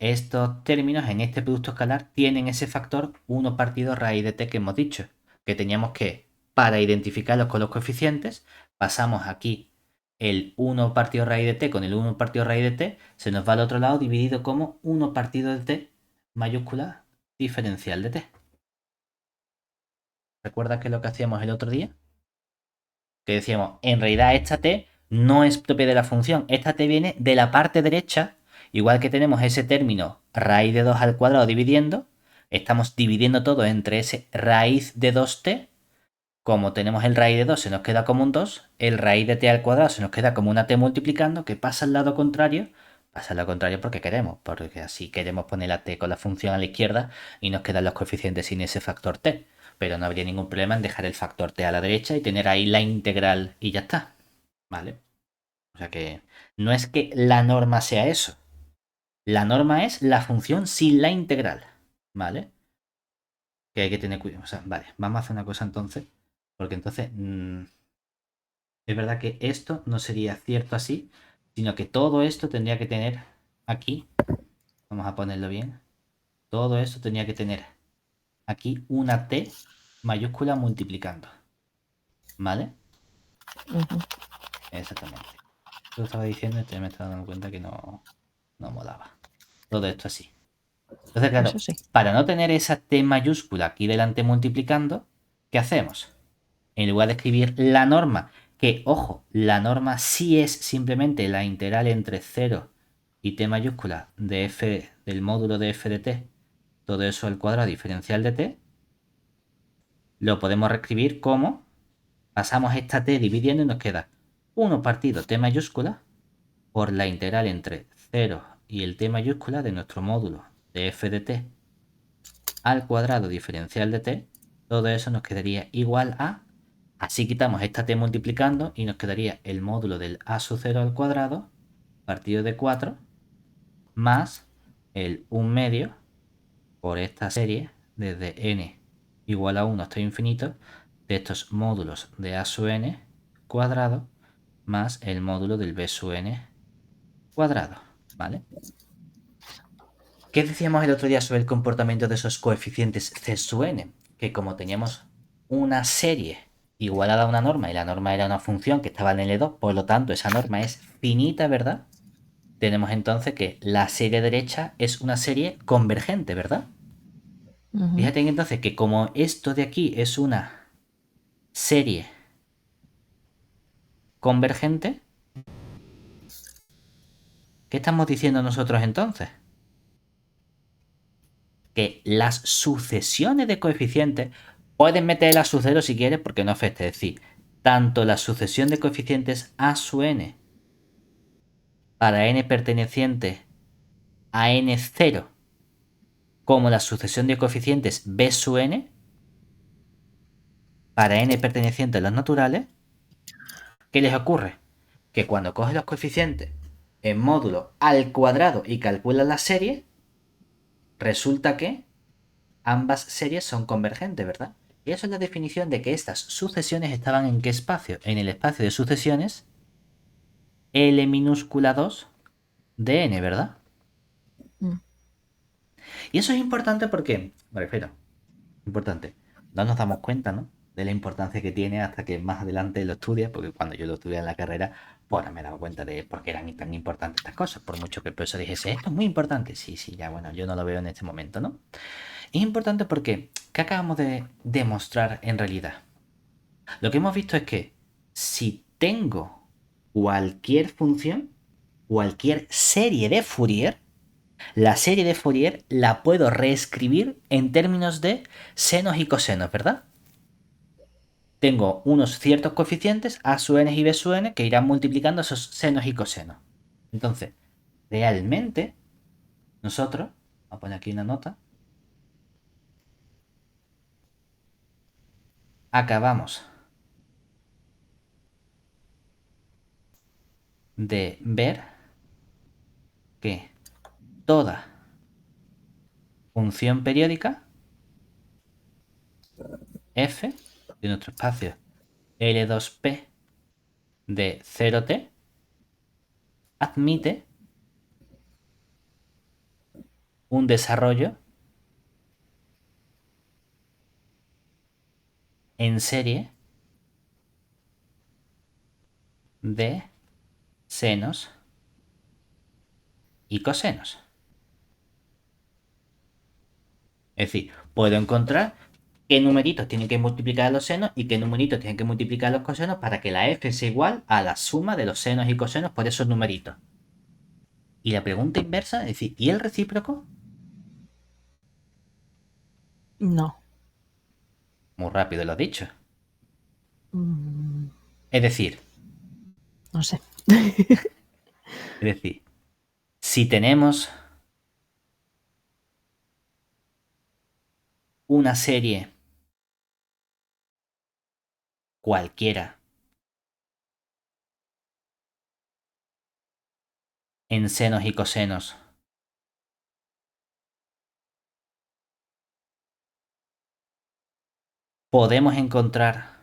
estos términos en este producto escalar tienen ese factor 1 partido raíz de t que hemos dicho, que teníamos que, para identificarlos con los coeficientes, pasamos aquí el 1 partido raíz de t con el 1 partido raíz de t, se nos va al otro lado dividido como 1 partido de t mayúscula diferencial de t. ¿Recuerdas que es lo que hacíamos el otro día? Que decíamos, en realidad esta t no es propia de la función, esta t viene de la parte derecha, igual que tenemos ese término raíz de 2 al cuadrado dividiendo, estamos dividiendo todo entre ese raíz de 2t, como tenemos el raíz de 2 se nos queda como un 2, el raíz de t al cuadrado se nos queda como una t multiplicando, que pasa al lado contrario porque queremos, porque así queremos poner la t con la función a la izquierda y nos quedan los coeficientes sin ese factor t, pero no habría ningún problema en dejar el factor t a la derecha y tener ahí la integral y ya está, ¿vale? O sea que no es que la norma sea eso, la norma es la función sin la integral, ¿vale? Que hay que tener cuidado, o sea, vale, vamos a hacer una cosa entonces, porque entonces es verdad que esto no sería cierto así, sino que todo esto tendría que tener aquí, vamos a ponerlo bien, todo esto tendría que tener aquí una t mayúscula multiplicando, ¿vale? Exactamente. Lo estaba diciendo y me estaba dando cuenta que no molaba. Todo esto así. Entonces, claro, Eso sí. para no tener esa t mayúscula aquí delante multiplicando, ¿qué hacemos? En lugar de escribir la norma, que ojo, la norma sí es simplemente la integral entre 0 y t mayúscula de f del módulo de f de t, todo eso al cuadrado diferencial de t, lo podemos reescribir como pasamos esta t dividiendo y nos queda 1 partido t mayúscula por la integral entre 0 y el t mayúscula de nuestro módulo de f de t al cuadrado diferencial de t, todo eso nos quedaría igual a, así quitamos esta t multiplicando y nos quedaría el módulo del a sub 0 al cuadrado partido de 4 más el 1 medio por esta serie desde n igual a 1 hasta infinito de estos módulos de a sub n cuadrado más el módulo del b sub n cuadrado, ¿vale? ¿Qué decíamos el otro día sobre el comportamiento de esos coeficientes C sub n? Que como teníamos una serie igualada a una norma y la norma era una función que estaba en L2, por lo tanto esa norma es finita, ¿verdad? Tenemos entonces que la serie derecha es una serie convergente, ¿verdad? Fíjate entonces que como esto de aquí es una serie convergente, ¿qué estamos diciendo nosotros entonces? Que las sucesiones de coeficientes puedes meter a su cero si quieres porque no afecta. Es decir, tanto la sucesión de coeficientes a su n para n perteneciente a n0 como la sucesión de coeficientes b sub n para n perteneciente a los naturales, ¿qué les ocurre? Que cuando coges los coeficientes en módulo al cuadrado y calculas la serie, resulta que ambas series son convergentes, ¿verdad? Y eso es la definición de que estas sucesiones estaban en qué espacio. En el espacio de sucesiones L minúscula 2 de n, ¿verdad? Y eso es importante porque, me refiero, importante, no nos damos cuenta, ¿no? De la importancia que tiene hasta que más adelante lo estudias, porque cuando yo lo estudié en la carrera, pues no me he dado cuenta de por qué eran tan importantes estas cosas, por mucho que el profesor dijese, esto es muy importante, sí, sí, ya bueno, yo no lo veo en este momento, ¿no? Es importante porque, ¿qué acabamos de demostrar en realidad? Lo que hemos visto es que si tengo cualquier función, cualquier serie de Fourier, la serie de Fourier la puedo reescribir en términos de senos y cosenos, ¿verdad? Tengo unos ciertos coeficientes, a sub n y b sub n, que irán multiplicando esos senos y cosenos. Entonces, realmente, nosotros, vamos a poner aquí una nota, acabamos de ver que toda función periódica f de nuestro espacio L2P de 0T admite un desarrollo en serie de senos y cosenos. Es decir, puedo encontrar qué numeritos tienen que multiplicar los senos y qué numeritos tienen que multiplicar los cosenos para que la f sea igual a la suma de los senos y cosenos por esos numeritos. Y la pregunta inversa es decir, ¿y el recíproco? No. Muy rápido lo he dicho. Mm, Es decir, no sé. si tenemos una serie cualquiera en senos y cosenos, podemos encontrar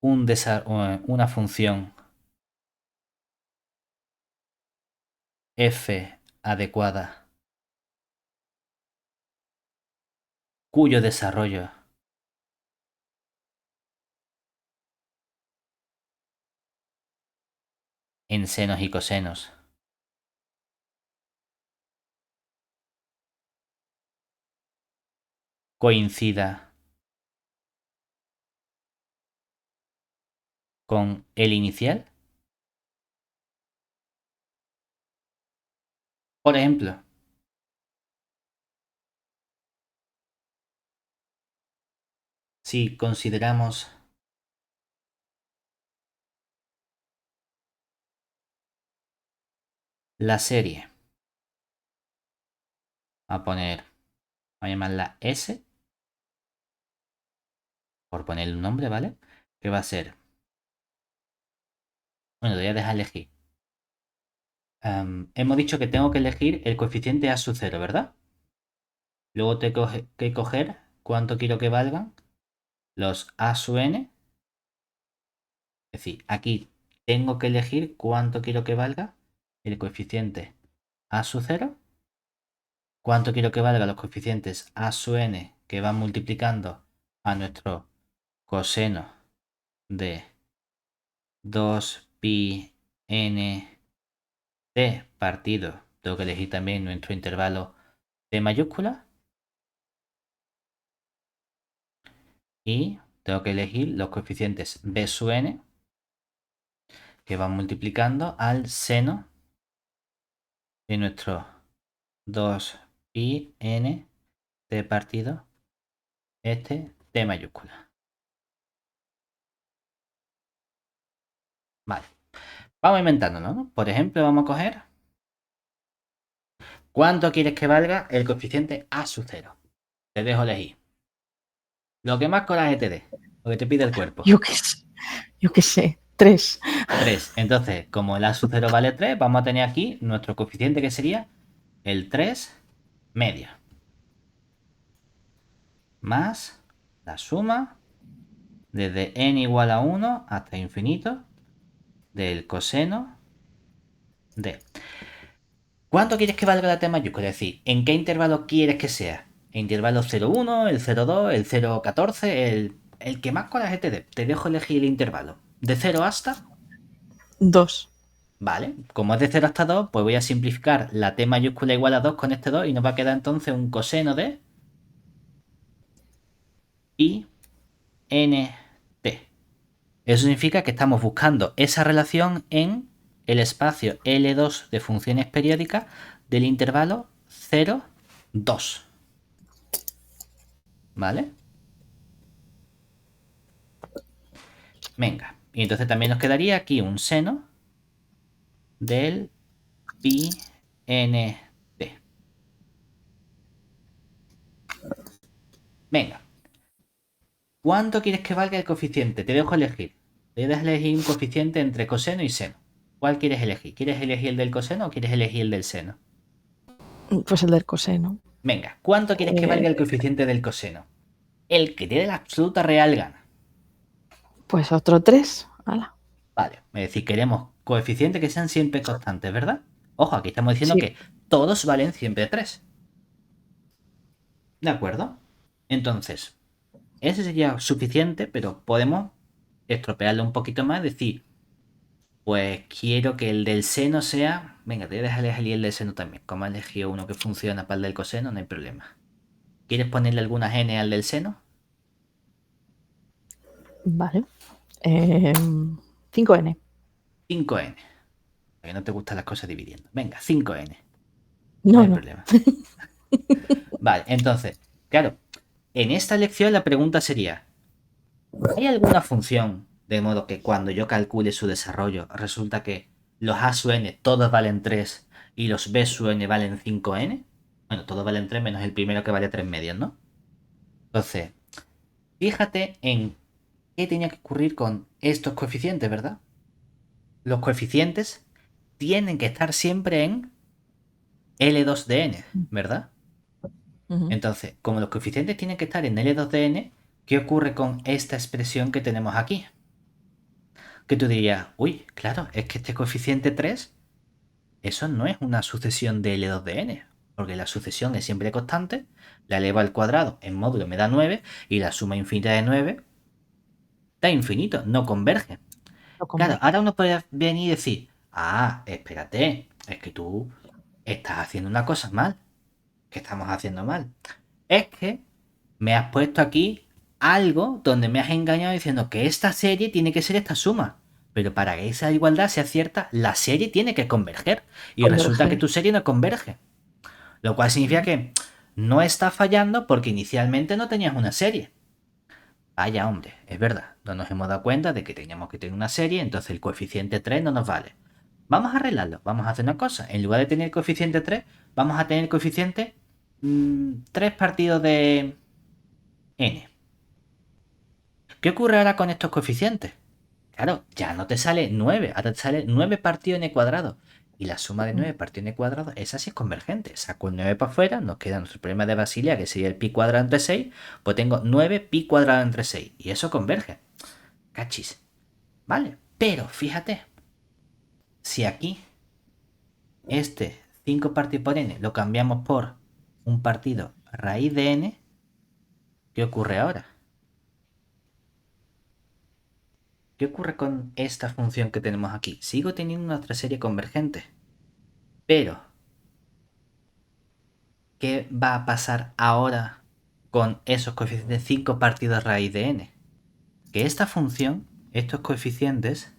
una función f adecuada cuyo desarrollo en senos y cosenos coincida con el inicial. Por ejemplo, si consideramos la serie, vamos a llamarla S, por ponerle un nombre, ¿vale? Que va a ser, bueno, te voy a dejar elegir. Hemos dicho que tengo que elegir el coeficiente a sub 0, ¿verdad? Luego tengo que coger cuánto quiero que valgan los a sub n. Es decir, aquí tengo que elegir cuánto quiero que valga el coeficiente a sub 0, cuánto quiero que valga los coeficientes a sub n que van multiplicando a nuestro coseno de 2 pi n t partido. Tengo que elegir también nuestro intervalo t mayúscula y tengo que elegir los coeficientes b sub n que van multiplicando al seno de nuestro 2 pi n t partido este t mayúscula. Vale. Vamos inventándolo, ¿no? Por ejemplo, vamos a coger ¿cuánto quieres que valga el coeficiente a sub 0? Te dejo elegir. Lo que más coraje te dé. Lo que te pide el cuerpo. Yo qué sé. 3. 3. Entonces, como el a sub 0 vale 3, vamos a tener aquí nuestro coeficiente que sería el 3 medio. Más la suma desde n igual a 1 hasta infinito del coseno de. ¿Cuánto quieres que valga la t mayúscula? Es decir, ¿en qué intervalo quieres que sea? ¿El intervalo 0,1, el 0,2, el 0,14, el que más coraje te dé? Te dejo elegir el intervalo. ¿De 0 hasta? 2. Vale, como es de 0 hasta 2, pues voy a simplificar la t mayúscula igual a 2 con este 2 y nos va a quedar entonces un coseno de i n t. Eso significa que estamos buscando esa relación en el espacio L2 de funciones periódicas del intervalo 0, 2. ¿Vale? Venga. Y entonces también nos quedaría aquí un seno del pi nt Venga, ¿cuánto quieres que valga el coeficiente? Te dejo elegir. Te dejas elegir un coeficiente entre coseno y seno. ¿Cuál quieres elegir? ¿Quieres elegir el del coseno o quieres elegir el del seno? Pues el del coseno. Venga, ¿cuánto quieres que Eh, valga el coeficiente del coseno? El que te dé la absoluta real gana. pues otro 3. Hala. Vale, es decir, queremos coeficientes que sean siempre constantes, ¿verdad? Ojo, aquí estamos diciendo Sí. que todos valen siempre 3. ¿De acuerdo? Entonces, ese sería suficiente, pero podemos estropearlo un poquito más, decir, pues quiero que el del seno sea... Venga, te voy a dejar elegir el del seno también. Como has elegido uno que funciona para el del coseno, no hay problema. ¿Quieres ponerle alguna n al del seno? Vale. 5n. 5n. Que no te gustan las cosas dividiendo. Venga, 5n. No No, hay no. problema. Vale, entonces, claro, en esta lección la pregunta sería, ¿hay alguna función de modo que cuando yo calcule su desarrollo resulta que los a sub n todos valen 3 y los b sub n valen 5n? Bueno, todos valen 3 menos el primero que vale 3 medios, ¿no? Entonces, fíjate en qué tenía que ocurrir con estos coeficientes, ¿verdad? Los coeficientes tienen que estar siempre en L2 de n, ¿verdad? Ujú. Entonces, como los coeficientes tienen que estar en L2 de n, ¿qué ocurre con esta expresión que tenemos aquí? Que tú dirías, uy, claro, es que este coeficiente 3, eso no es una sucesión de L2 de n, porque la sucesión es siempre constante, la elevo al cuadrado en módulo me da 9 y la suma infinita de 9 da infinito, no converge. Lo Claro, converge. ahora uno puede venir y decir, ah, espérate, es que tú estás haciendo una cosa mal. ¿Qué estamos haciendo mal? Es que me has puesto aquí algo donde me has engañado diciendo que esta serie tiene que ser esta suma. Pero para que esa igualdad sea cierta, la serie tiene que converger. Y resulta que Converger. tu serie no converge. Lo cual significa que no está fallando porque inicialmente no tenías una serie. Vaya hombre, es verdad. No nos hemos dado cuenta de que teníamos que tener una serie, entonces el coeficiente 3 no nos vale. Vamos a arreglarlo. Vamos a hacer una cosa. En lugar de tener coeficiente 3, vamos a tener coeficiente 3 partidos de n. ¿Qué ocurre ahora con estos coeficientes? Claro, ya no te sale 9, ahora te sale 9 partido n cuadrado. Y la suma de 9 partido n cuadrado, esa sí es convergente. Saco el 9 para afuera, nos queda nuestro problema de Basilea, que sería el pi cuadrado entre 6. Pues tengo 9 pi cuadrado entre 6. Y eso converge. Cachis. Vale, pero fíjate, si aquí este 5 partido por n lo cambiamos por un partido raíz de n, ¿qué ocurre ahora? ¿Qué ocurre con esta función que tenemos aquí? Sigo teniendo nuestra serie convergente, pero ¿qué va a pasar ahora con esos coeficientes 5 partidos raíz de n? Que esta función, estos coeficientes,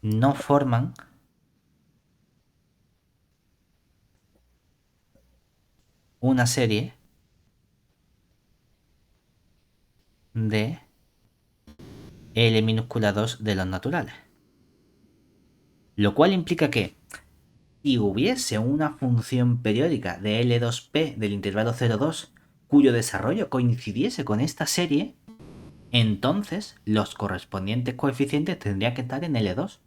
no forman una serie de L minúscula 2 de los naturales. Lo cual implica que si hubiese una función periódica de L2P del intervalo 0,2 cuyo desarrollo coincidiese con esta serie, entonces los correspondientes coeficientes tendrían que estar en L2.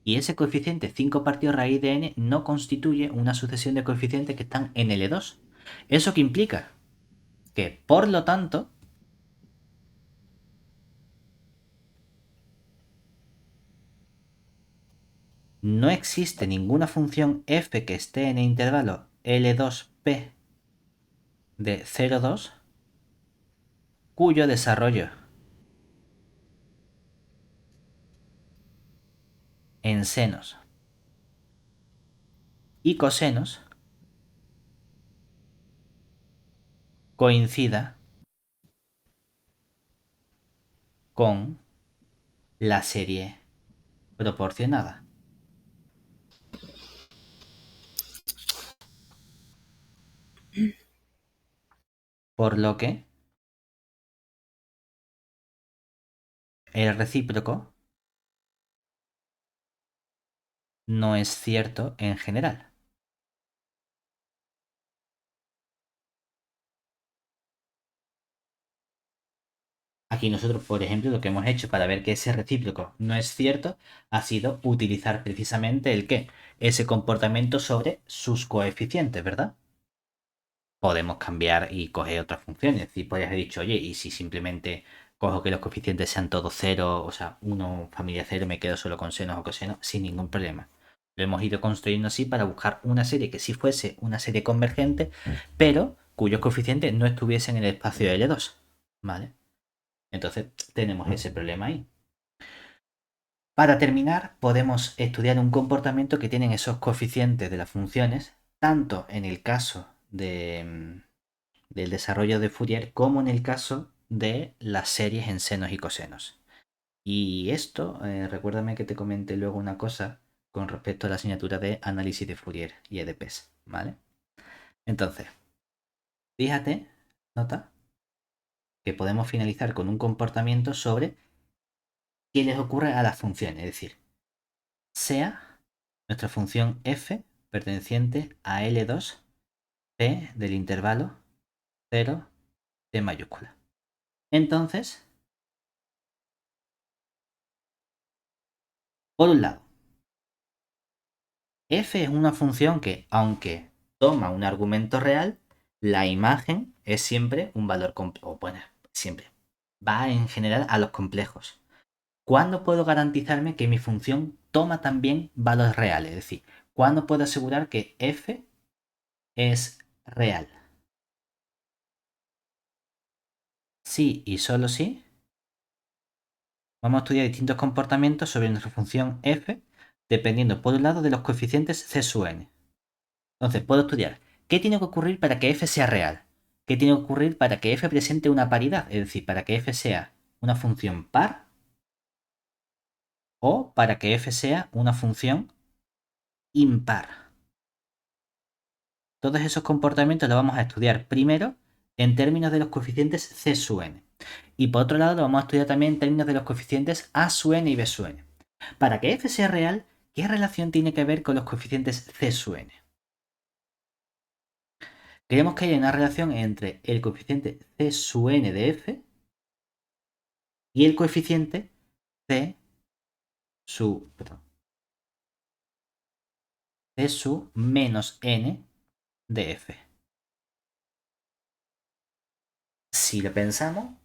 Y ese coeficiente 5 partido raíz de n no constituye una sucesión de coeficientes que están en L2. ¿Eso qué implica? Que, por lo tanto, no existe ninguna función f que esté en el intervalo L2P de 0,2 cuyo desarrollo en senos y cosenos coincida con la serie proporcionada. Por lo que el recíproco no es cierto en general. Aquí nosotros, por ejemplo, lo que hemos hecho para ver que ese recíproco no es cierto ha sido utilizar precisamente el qué, ese comportamiento sobre sus coeficientes, ¿verdad? Podemos cambiar y coger otras funciones. Si podrías haber dicho, oye, y si simplemente cojo que los coeficientes sean todos cero, o sea, 1 familia 0, me quedo solo con senos o cosenos, sin ningún problema. Lo hemos ido construyendo así para buscar una serie que sí fuese una serie convergente, pero cuyos coeficientes no estuviesen en el espacio L2, ¿vale? Entonces tenemos ese problema ahí. Para terminar, podemos estudiar un comportamiento que tienen esos coeficientes de las funciones, tanto en el caso del desarrollo de Fourier como en el caso de las series en senos y cosenos. Y esto, recuérdame que te comenté luego una cosa con respecto a la asignatura de análisis de Fourier y EDPs, ¿vale? Entonces, fíjate, nota, que podemos finalizar con un comportamiento sobre qué les ocurre a las funciones, es decir, sea nuestra función f perteneciente a L2 p del intervalo 0 t mayúscula. Entonces, por un lado, f es una función que, aunque toma un argumento real, la imagen es siempre un valor complejo, o bueno, siempre. Va en general a los complejos. ¿Cuándo puedo garantizarme que mi función toma también valores reales? Es decir, ¿cuándo puedo asegurar que f es real? Sí y solo sí. Vamos a estudiar distintos comportamientos sobre nuestra función f, dependiendo por un lado de los coeficientes c sub n. Entonces, puedo estudiar qué tiene que ocurrir para que f sea real, qué tiene que ocurrir para que f presente una paridad, es decir, para que f sea una función par o para que f sea una función impar. Todos esos comportamientos los vamos a estudiar primero en términos de los coeficientes c sub n. Y por otro lado lo vamos a estudiar también en términos de los coeficientes a sub n y b sub n. Para que f sea real, ¿qué relación tiene que ver con los coeficientes c sub n? Queremos que haya una relación entre el coeficiente c sub n de f y el coeficiente c sub menos n de f. Si lo pensamos,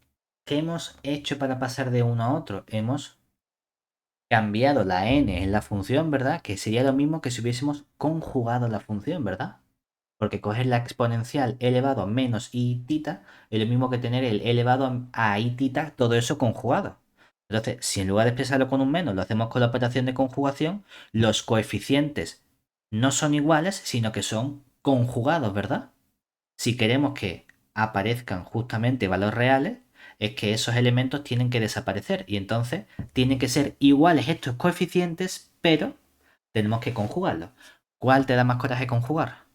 ¿qué hemos hecho para pasar de uno a otro? Hemos cambiado la n en la función, ¿verdad? Que sería lo mismo que si hubiésemos conjugado la función, ¿verdad? Porque coger la exponencial elevado a menos i tita es lo mismo que tener el elevado a i tita, todo eso conjugado. Entonces, si en lugar de expresarlo con un menos lo hacemos con la operación de conjugación, los coeficientes no son iguales, sino que son conjugados, ¿verdad? Si queremos que aparezcan justamente valores reales, es que esos elementos tienen que desaparecer y entonces tienen que ser iguales estos coeficientes, pero tenemos que conjugarlos. ¿Cuál te da más coraje conjugar?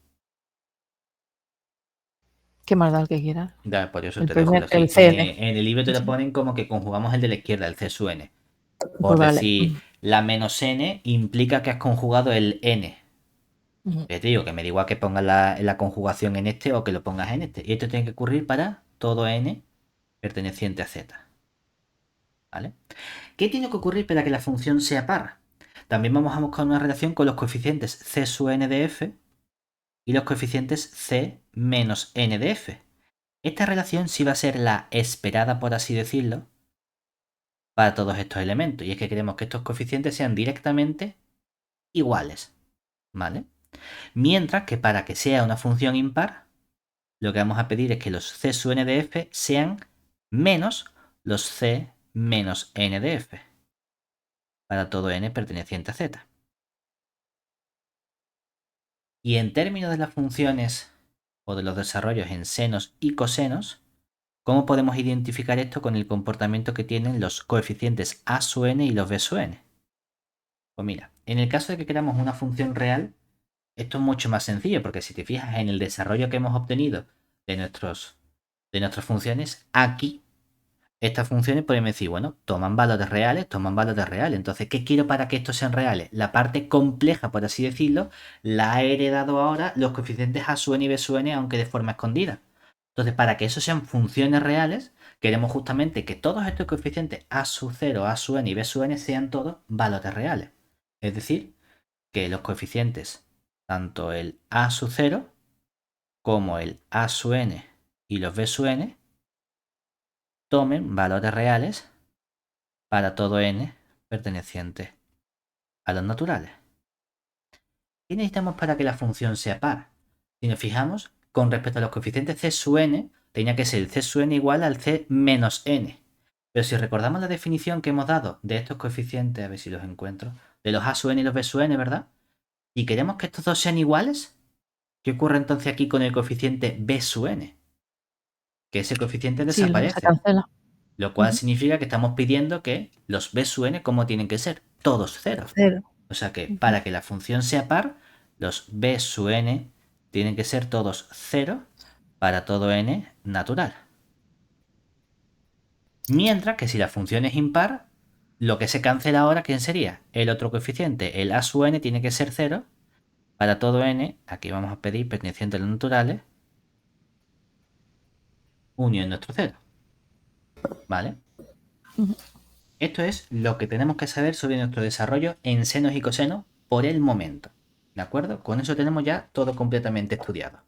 ¿Qué más da el que quieras? Ya, por eso El te dejo primer, así. el CN. En el libro te lo Sí. ponen como que conjugamos el de la izquierda, el C sub n. Por Pues vale. decir, la menos n implica que has conjugado el n. Ujú. Ya te digo que me da igual que pongas la conjugación en este o que lo pongas en este. Y esto tiene que ocurrir para todo n perteneciente a z. ¿Vale? ¿Qué tiene que ocurrir para que la función sea par? También vamos a buscar una relación con los coeficientes c sub n de f y los coeficientes c menos n de f. Esta relación sí va a ser la esperada, por así decirlo, para todos estos elementos. Y es que queremos que estos coeficientes sean directamente iguales. ¿Vale? Mientras que para que sea una función impar, lo que vamos a pedir es que los c sub n de f sean menos los c menos n de f. Para todo n perteneciente a z. Y en términos de las funciones o de los desarrollos en senos y cosenos, ¿cómo podemos identificar esto con el comportamiento que tienen los coeficientes a sub n y los b sub n? Pues mira, en el caso de que queramos una función real, esto es mucho más sencillo, porque si te fijas en el desarrollo que hemos obtenido de nuestras funciones, aquí estas funciones podemos decir, bueno, toman valores reales. Entonces, ¿qué quiero para que estos sean reales? La parte compleja, por así decirlo, la he heredado ahora los coeficientes a sub n y b sub n, aunque de forma escondida. Entonces, para que eso sean funciones reales, queremos justamente que todos estos coeficientes a sub 0, a sub n y b sub n sean todos valores reales. Es decir, que los coeficientes, tanto el a sub 0 como el a sub n y los b sub n, tomen valores reales para todo n perteneciente a los naturales. ¿Qué necesitamos para que la función sea par? Si nos fijamos, con respecto a los coeficientes c sub n, tenía que ser el c sub n igual al c menos n. Pero si recordamos la definición que hemos dado de estos coeficientes, a ver si los encuentro, de los a sub n y los b sub n, ¿verdad? Y queremos que estos dos sean iguales, ¿qué ocurre entonces aquí con el coeficiente b sub n? Que ese coeficiente Sí, se desaparece. cancela. Lo cual significa que estamos pidiendo que los b sub n, ¿cómo tienen que ser? Todos cero. Cero. O sea que para que la función sea par, los b sub n tienen que ser todos 0 para todo n natural. Mientras que si la función es impar, lo que se cancela ahora, ¿quién sería? El otro coeficiente, el a sub n, tiene que ser 0 para todo n. Aquí vamos a pedir perteneciente a los naturales, unión nuestro 0. ¿Vale? Esto es lo que tenemos que saber sobre nuestro desarrollo en senos y cosenos por el momento. ¿De acuerdo? Con eso tenemos ya todo completamente estudiado.